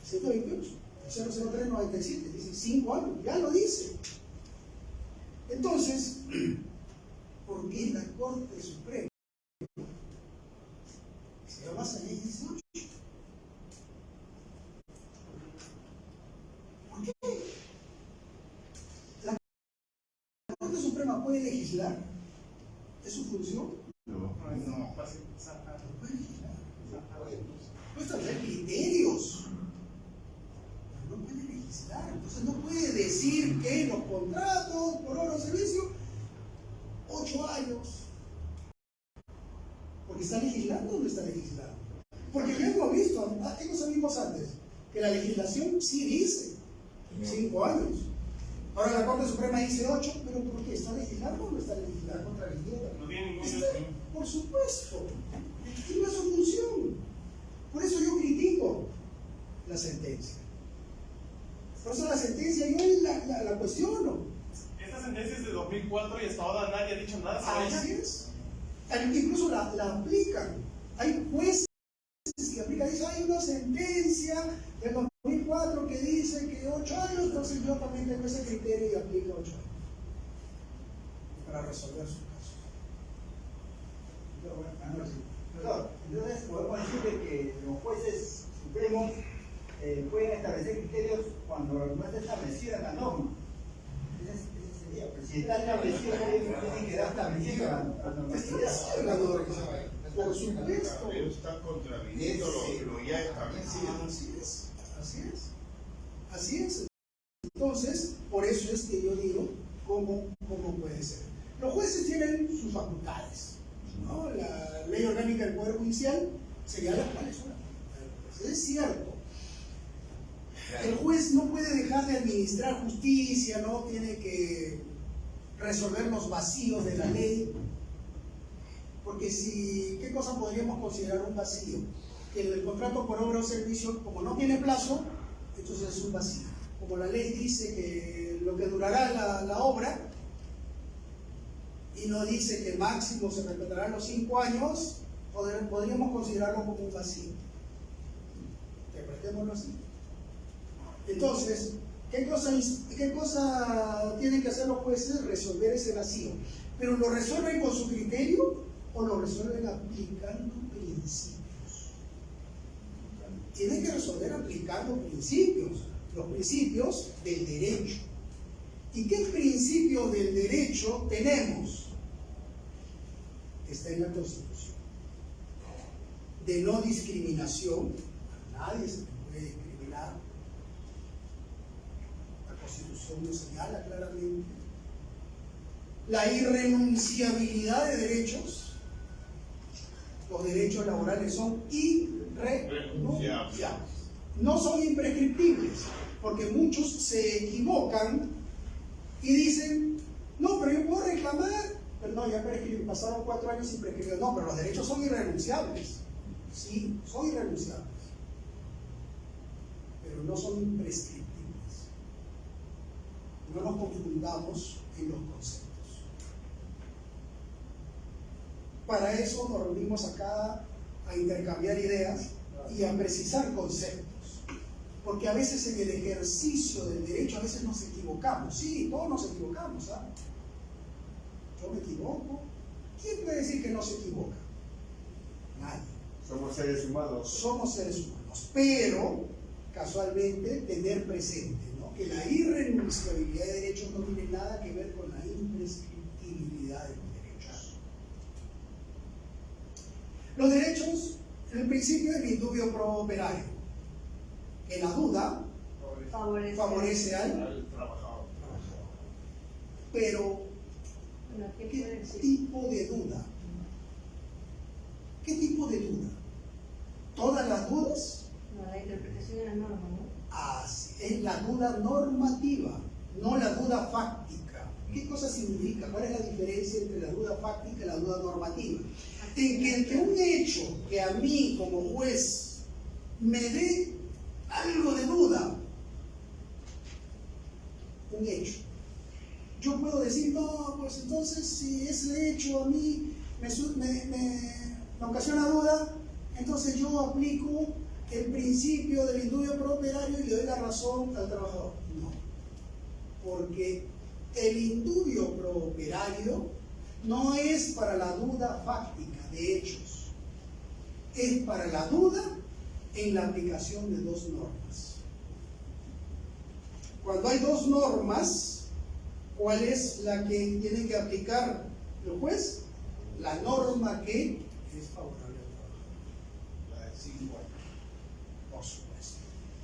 728, 00397, dice 5 años, ya lo dice. Entonces, ¿por qué la Corte Suprema se llama esa ley 18? ¿Por qué? La Corte Suprema puede legislar. ¿Es su función? No. Puede legislar. Puede establecer criterios. Pero no puede legislar. Entonces no puede decir que los contratos por obra o servicio 8 años. Porque está legislando o no está legislando. Porque ya hemos visto, ¿qué cosa vimos antes? Que la legislación sí dice 5 años. Ahora la Corte Suprema dice 8, pero ¿por qué? ¿Está legislando o no está legislando contra la izquierda? No tiene ningún Está, por supuesto, no es su función. Por eso yo critico la sentencia. Por eso la sentencia yo la cuestiono. Esta sentencia es de 2004 y hasta ahora nadie ha dicho nada sobre ella. Así es. Incluso la aplican. Hay jueces que aplican. Dicen, hay una sentencia del 2004 que dice que 8 años, entonces yo también tengo ese criterio y aplico 8 años. Para resolver su caso. Entonces podemos decir que los jueces supremos pueden establecer criterios cuando no está establecida la norma. Ese sería, pero si está establecido, tienen que dar establecido la norma. Está la norma. Por supuesto. Pero está contraviniendo lo ya establecido. Así es, así es. Así es. Entonces, por eso es que yo digo, ¿cómo puede ser? Los jueces tienen sus facultades, ¿no? La ley orgánica del Poder Judicial señala cuáles son las facultades. Es cierto. El juez no puede dejar de administrar justicia, no tiene que resolver los vacíos de la ley. Porque si, ¿qué cosa podríamos considerar un vacío? Que el contrato por obra o servicio, como no tiene plazo, entonces es un vacío. Como la ley dice que lo que durará la obra, y no dice que máximo se respetarán los 5 años, podríamos considerarlo como un vacío. Interpretémoslo así. Entonces, ¿qué cosa tienen que hacer los jueces? Resolver ese vacío. ¿Pero lo resuelven con su criterio o lo resuelven aplicando principios? tiene que resolver aplicando los principios del derecho. ¿Y qué principios del derecho tenemos? Está en la Constitución. De no discriminación, a nadie se le puede discriminar. La Constitución lo señala claramente. La irrenunciabilidad de derechos. Los derechos laborales son irrenunciables. No son imprescriptibles, porque muchos se equivocan y dicen, no, pero yo puedo reclamar, pero no, ya prescribió, pasaron 4 años y prescribió. No, pero los derechos son irrenunciables. Sí, son irrenunciables, pero no son imprescriptibles. No nos confundamos en los conceptos. Para eso nos reunimos acá a intercambiar ideas y a precisar conceptos. Porque a veces en el ejercicio del derecho, a veces nos equivocamos. Sí, todos nos equivocamos, ¿ah? Yo me equivoco. ¿Quién puede decir que no se equivoca? Nadie. Somos seres humanos. Somos seres humanos. Pero, casualmente, tener presente, ¿no?, que la irrenunciabilidad de derechos no tiene nada que ver con la imprescriptibilidad de los derechos. Los derechos, en el principio, del indubio pro operario. Que la duda favorece al trabajador. Pero, Bueno, ¿qué tipo de duda? ¿Qué tipo de duda? ¿Todas las dudas? No, la interpretación de la norma, ¿no? Así es, la duda normativa, no la duda fáctica. ¿Qué cosa significa? ¿Cuál es la diferencia entre la duda fáctica y la duda normativa? En que entre un hecho que a mí como juez me dé algo de duda, un hecho, yo puedo decir, no, pues entonces si ese hecho a mí me ocasiona duda, entonces yo aplico el principio del indubio pro operario y le doy la razón al trabajador. No, porque el indubio pro operario no es para la duda fáctica de hechos, es para la duda en la aplicación de 2 normas. Cuando hay 2 normas, ¿cuál es la que tiene que aplicar el juez? La norma que es favorable al trabajador. La de 5 años. Por supuesto.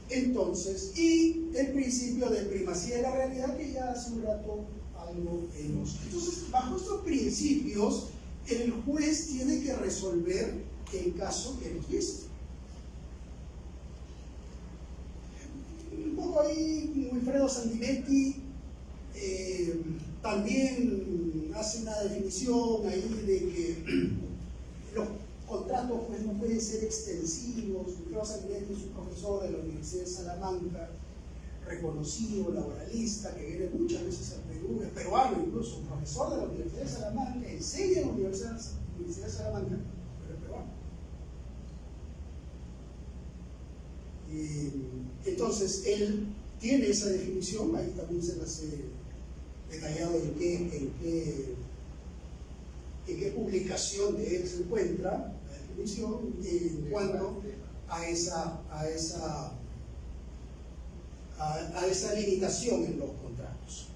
Entonces, y el principio de primacía de la realidad, que ya hace un rato algo hemos. Entonces, bajo estos principios, el juez tiene que resolver el caso que hemos visto. Un poco ahí, Wilfredo Sanguinetti también hace una definición ahí de que los contratos pues no pueden ser extensivos. Wilfredo Sanguinetti es un profesor de la Universidad de Salamanca, reconocido, laboralista, que viene muchas veces al Perú, es peruano incluso, un profesor de la Universidad de Salamanca, enseña en la Universidad de Salamanca, pero es peruano. Entonces, él tiene esa definición, ahí también se las he detallado en qué publicación de él se encuentra la definición en cuanto a esa limitación en los contratos.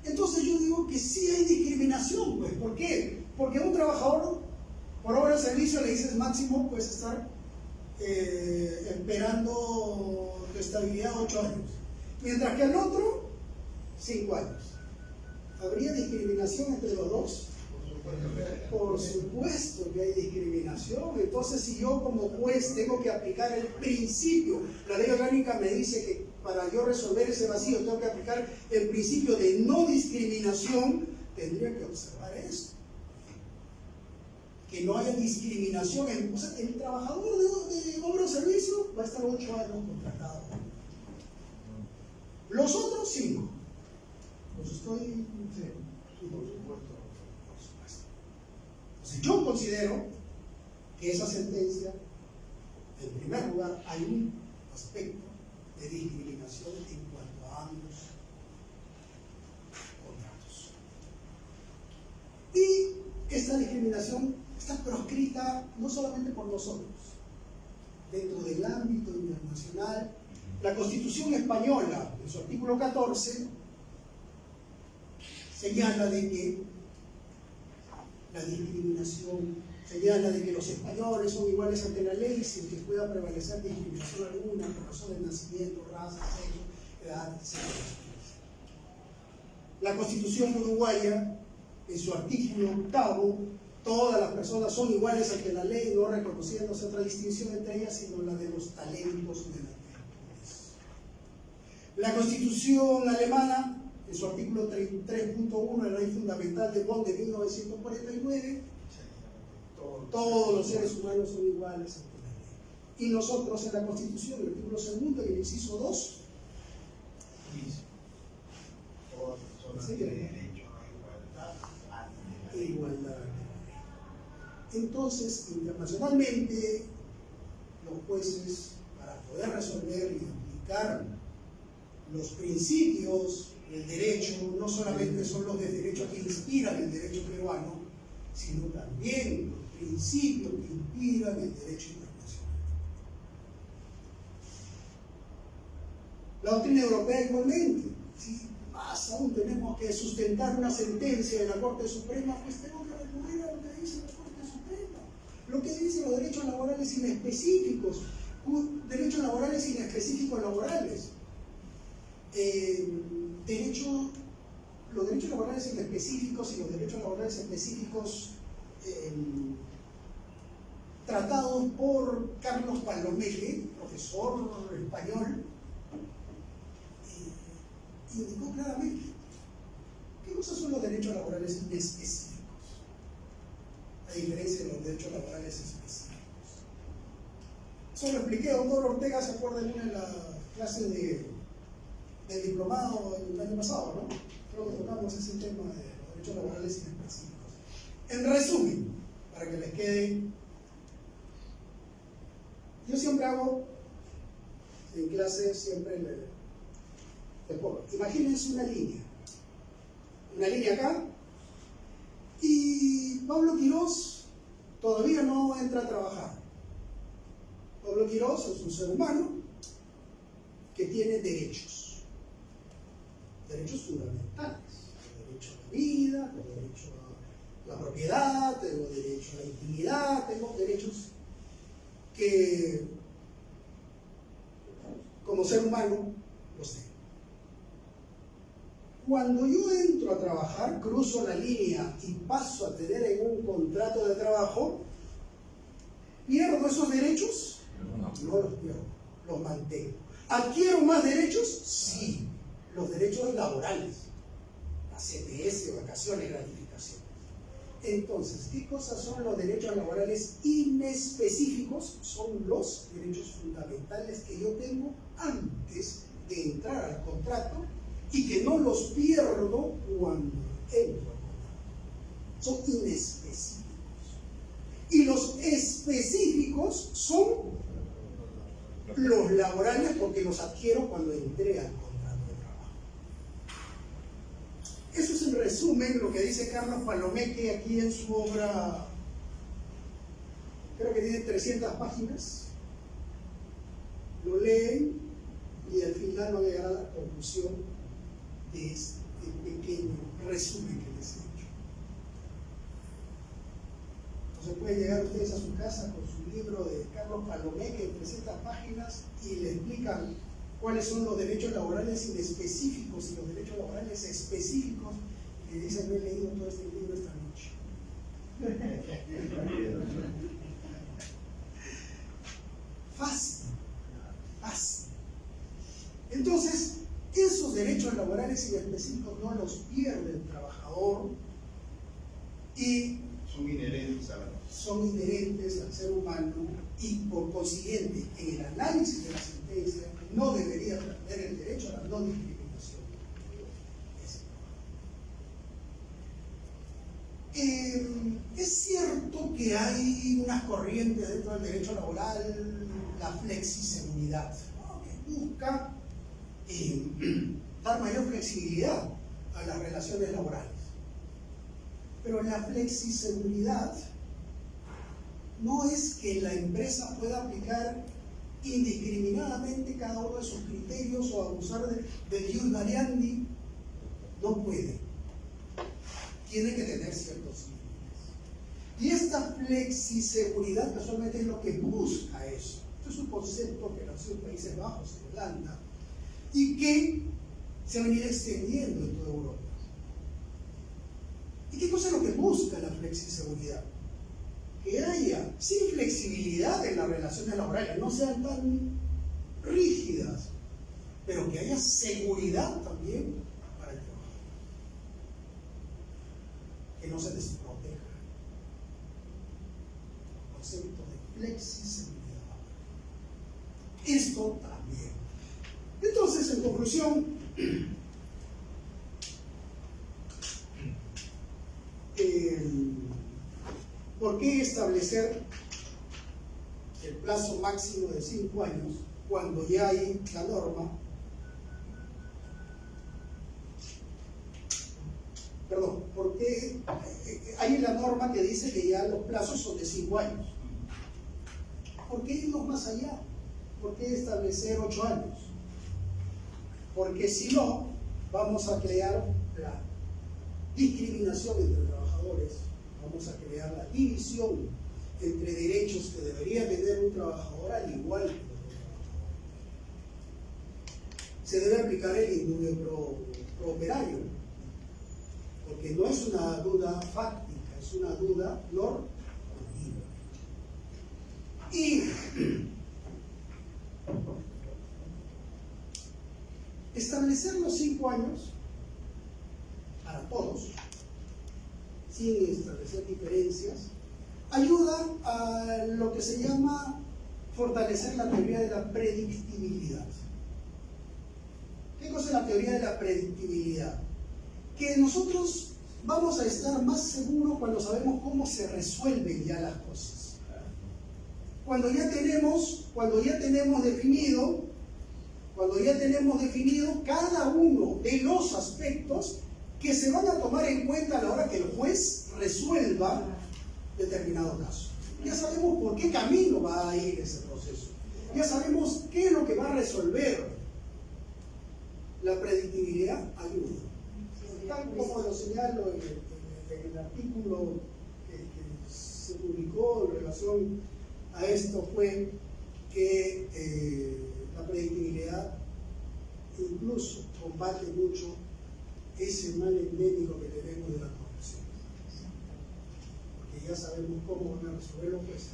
Entonces yo digo que sí hay discriminación, pues. ¿Por qué? Porque a un trabajador por obra de servicio le dices máximo puedes estar esperando tu estabilidad 8 años, mientras que al otro 5 años. ¿Habría discriminación entre los dos? Por supuesto que hay discriminación. Entonces, si yo como juez tengo que aplicar el principio, la ley orgánica me dice que para yo resolver ese vacío tengo que aplicar el principio de no discriminación, tendría que observar esto. Que no haya discriminación. O sea, el trabajador de obra o servicio va a estar 8 años contratado. Los otros 5. Pues estoy... Sí, por supuesto. Entonces, yo considero que esa sentencia, en primer lugar, hay un aspecto de discriminación en cuanto a ambos contratos. Y esta discriminación está proscrita no solamente por nosotros, dentro del ámbito internacional. La Constitución española, en su artículo 14, señala de que la discriminación, señala de que los españoles son iguales ante la ley sin que pueda prevalecer discriminación alguna por razón de nacimiento, raza, sexo, edad, etc. La Constitución uruguaya, en su artículo 8, todas las personas son iguales ante la ley, no reconociéndose otra distinción entre ellas, sino la de los talentos y de las virtudes. La Constitución alemana, en su artículo 3.1, la ley fundamental de Bonn de 1949, todos los seres humanos son iguales ante la ley. Y nosotros en la Constitución, en el artículo 2 y el inciso 2, Todas las personas sí, tienen derecho a igualdad. igualdad. Entonces, internacionalmente, los jueces, para poder resolver y aplicar los principios del derecho, no solamente son los de derecho que inspiran el derecho peruano, sino también los principios que inspiran el derecho internacional. La doctrina europea igualmente. Si más aún tenemos que sustentar una sentencia de la Corte Suprema, pues tengo que recurrir a lo que dice la Corte Suprema. Lo que dicen los derechos laborales inespecíficos, laborales. Los derechos laborales inespecíficos y los derechos laborales específicos tratados por Carlos Palomeque, profesor español, indicó claramente qué cosas son los derechos laborales inespecíficos, a diferencia de los derechos laborales específicos. Eso lo expliqué, doctor Ortega, se acuerda en una de las clases del diplomado el año pasado, ¿no? Creo que tocamos ese tema de los derechos laborales inespecíficos. En resumen, para que les quede, yo siempre hago en clase, siempre les pongo, imagínense una línea acá, y Pablo Quirós todavía no entra a trabajar. Pablo Quirós es un ser humano que tiene derechos fundamentales. Tengo derecho a la vida, tengo derecho a la propiedad, tengo derecho a la intimidad, tengo derechos que como ser humano los tengo. Cuando yo entro a trabajar, cruzo la línea y paso a tener en un contrato de trabajo, ¿pierdo esos derechos? No los pierdo, los mantengo. ¿Adquiero más derechos? Sí, los derechos laborales, la CPS, vacaciones, gratificaciones. Entonces, ¿qué cosas son los derechos laborales inespecíficos? Son los derechos fundamentales que yo tengo antes de entrar al contrato y que no los pierdo cuando entro al contrato. Son inespecíficos. Y los específicos son los laborales porque los adquiero cuando entré al contrato de trabajo. Eso es en resumen lo que dice Carlos Palomeque aquí en su obra, creo que tiene 300 páginas. Lo leen y al final van a llegar a la conclusión de este pequeño resumen que les he hecho. Entonces pueden llegar ustedes a su casa con su libro de Carlos Palomeque de 300 páginas y le explican cuáles son los derechos laborales inespecíficos y los derechos laborales específicos, y le dicen: me he leído todo este libro esta noche. Fácil. Entonces, esos derechos laborales inespecíficos no los pierde el trabajador y Son inherentes al ser humano, y por consiguiente, en el análisis de la sentencia, no debería perder el derecho a la no discriminación. Es cierto que hay unas corrientes dentro del derecho laboral, la flexiseguridad, ¿no?, que busca dar mayor flexibilidad a las relaciones laborales. Pero la flexiseguridad no es que la empresa pueda aplicar indiscriminadamente cada uno de sus criterios o abusar del ius variandi. No puede. Tiene que tener ciertos límites. Y esta flexiseguridad casualmente es lo que busca eso. Esto es un concepto que nació en Países Bajos, en Holanda, y que se ha venido extendiendo en toda Europa. ¿Y qué cosa es lo que busca la flexiseguridad? Que haya, sin flexibilidad en las relaciones laborales, no sean tan rígidas, pero que haya seguridad también para el trabajo. Que no se desproteja. El concepto de flexiseguridad. Esto también. Entonces, en conclusión, ¿por qué establecer el plazo máximo de 5 años cuando ya hay la norma? Perdón, ¿por qué hay la norma que dice que ya los plazos son de 5 años? ¿Por qué irnos más allá? ¿Por qué establecer 8 años? Porque si no, vamos a crear la discriminación entre trabajadores, vamos a crear la división entre derechos que debería tener un trabajador al igual que otro. Se debe aplicar el indubio pro operario, porque no es una duda fáctica, es una duda normativa. Y establecer los 5 años para todos, sin establecer diferencias, ayuda a lo que se llama fortalecer la teoría de la predictibilidad. ¿Qué cosa es la teoría de la predictibilidad? Que nosotros vamos a estar más seguros cuando sabemos cómo se resuelven ya las cosas. Cuando ya tenemos definido cada uno de los aspectos que se van a tomar en cuenta a la hora que el juez resuelva determinado caso. Ya sabemos por qué camino va a ir ese proceso. Ya sabemos qué es lo que va a resolver. La predictibilidad ayuda. Tal como lo señalo en el artículo que se publicó en relación a esto, fue que la predictibilidad incluso combate mucho ese mal endémico que tenemos de la corrupción. Porque ya sabemos cómo van a resolver los jueces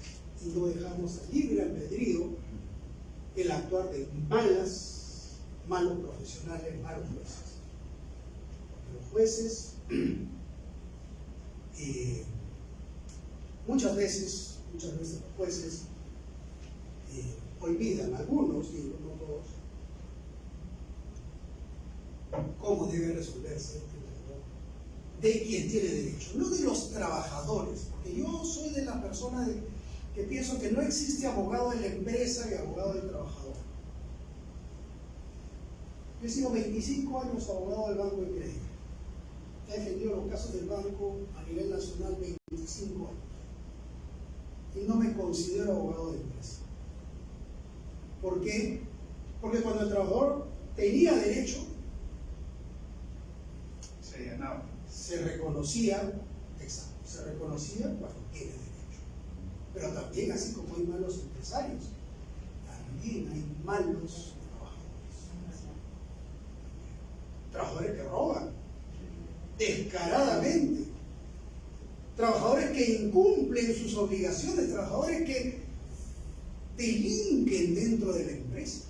y no dejamos a libre albedrío el actuar de malos profesionales, malos jueces. Porque los jueces muchas veces los jueces olvidan, algunos, y no todos, cómo debe resolverse de quien tiene derecho, no de los trabajadores, porque yo soy de las personas que pienso que no existe abogado de la empresa y abogado del trabajador. Yo he sido 25 años abogado del Banco de Crédito. He defendido los casos del banco a nivel nacional 25 años. Y no me considero abogado de empresa. ¿Por qué? Porque cuando el trabajador tenía derecho, Se ganaba. se reconocía cuando tiene derecho. Pero también, así como hay malos empresarios, también hay malos trabajadores que roban descaradamente, trabajadores que incumplen sus obligaciones, trabajadores que delinquen dentro de la empresa.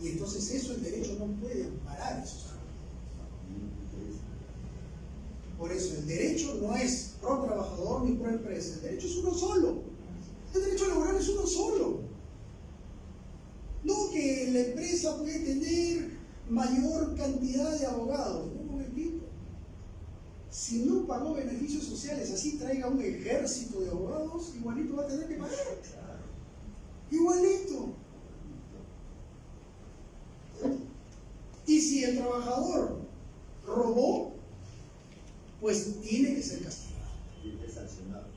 Y entonces eso el derecho no puede amparar esos actos. Por eso el derecho no es pro trabajador ni pro empresa, el derecho es uno solo. El derecho laboral es uno solo. No que la empresa puede tener mayor cantidad de abogados. Un momentito. Si no pagó beneficios sociales, así traiga un ejército de abogados, igualito va a tener que pagar. Igualito. Y si el trabajador robó, pues tiene que ser castigado. Y es sancionado.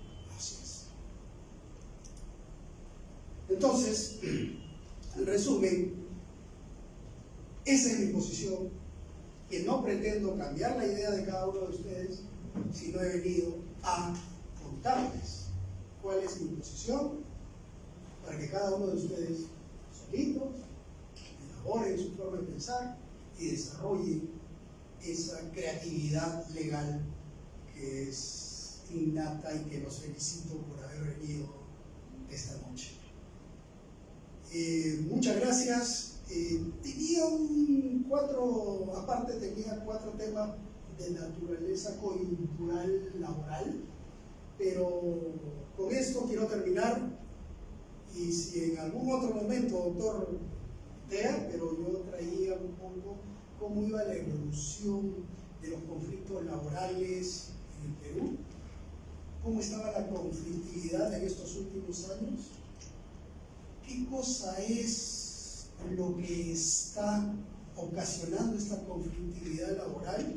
Entonces, en resumen, esa es mi posición, que no pretendo cambiar la idea de cada uno de ustedes, sino he venido a contarles cuál es mi posición, para que cada uno de ustedes solitos elaboren su forma de pensar y desarrollen esa creatividad legal que es innata y que los felicito por haber venido esta noche. Muchas gracias. Tenía cuatro temas de naturaleza coyuntural laboral, pero con esto quiero terminar. Y si en algún otro momento, doctor Tea, pero yo traía un poco cómo iba la evolución de los conflictos laborales en el Perú, cómo estaba la conflictividad en estos últimos años, qué cosa es lo que está ocasionando esta conflictividad laboral,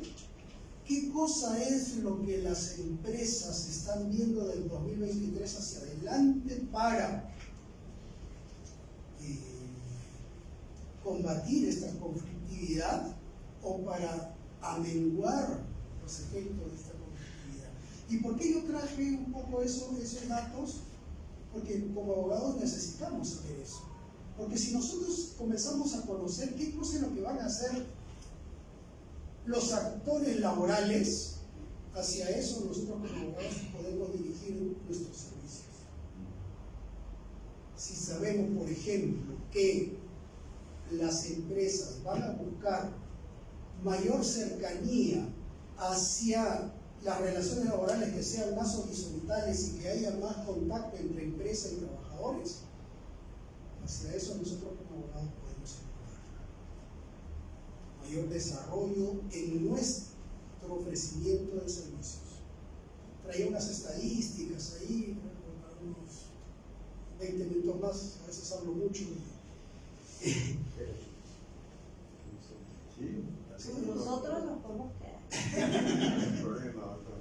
qué cosa es lo que las empresas están viendo del 2023 hacia adelante para combatir esta conflictividad o para amenguar los efectos de esta conflictividad. ¿Y por qué yo traje un poco esos datos? Porque como abogados necesitamos saber eso. Porque si nosotros comenzamos a conocer qué cosa es lo que van a hacer los actores laborales, hacia eso nosotros como abogados podemos dirigir nuestros servicios. Si sabemos, por ejemplo, que las empresas van a buscar mayor cercanía hacia las relaciones laborales que sean más horizontales y que haya más contacto entre empresa y trabajadores, hacia eso nosotros como abogados podemos ayudar. Mayor desarrollo en nuestro ofrecimiento de servicios. Traía unas estadísticas ahí, para unos 20 minutos más, a veces hablo mucho. Nosotros nos podemos quedar. El problema, doctor.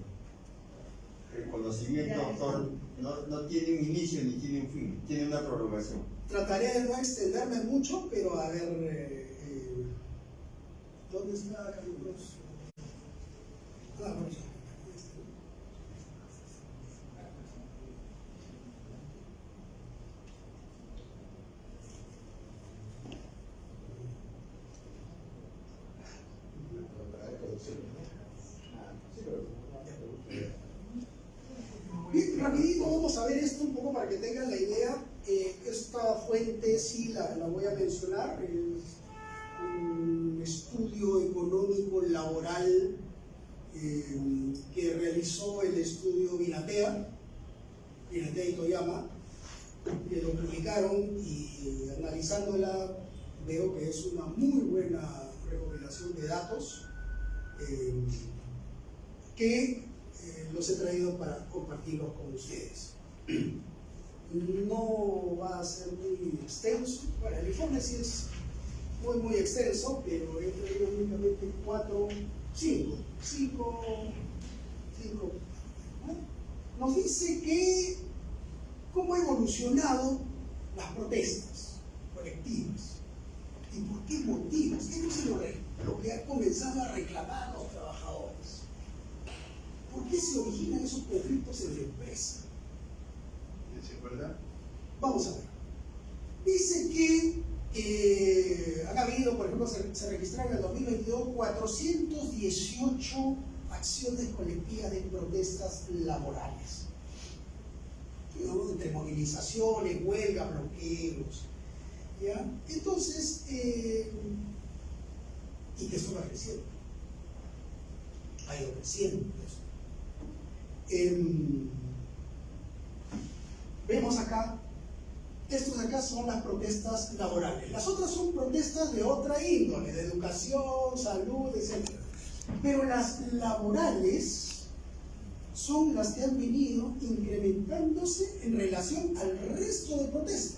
El conocimiento, doctor, no tiene un inicio ni tiene un fin, tiene una prolongación. Trataré de no extenderme mucho, pero a ver, ¿dónde está Carlos? Ah, bueno, bien, rapidito vamos a ver esto un poco para que tengan la idea. Esta fuente sí la voy a mencionar, es un estudio económico laboral que realizó el estudio Vinatea y Toyama, que lo publicaron, y analizándola veo que es una muy buena recopilación de datos que los he traído para compartirlos con ustedes. No va a ser muy extenso. Bueno, el informe sí es muy extenso, pero he traído únicamente cinco. ¿No? Nos dice que cómo ha evolucionado las protestas colectivas y por qué motivos. Esto es lo que ha comenzado a reclamar los trabajadores. ¿Por qué se originan esos conflictos en la empresa? ¿Es verdad? Vamos a ver. Dice que han habido, por ejemplo, se registraron en el 2022 418 acciones colectivas de protestas laborales, ¿no? Entre movilizaciones, huelgas, bloqueos, ¿ya? Entonces, y que esto va creciendo, ha ido creciendo esto. Vemos acá, estos de acá son las protestas laborales. Las otras son protestas de otra índole, de educación, salud, etc. Pero las laborales son las que han venido incrementándose en relación al resto de protestas.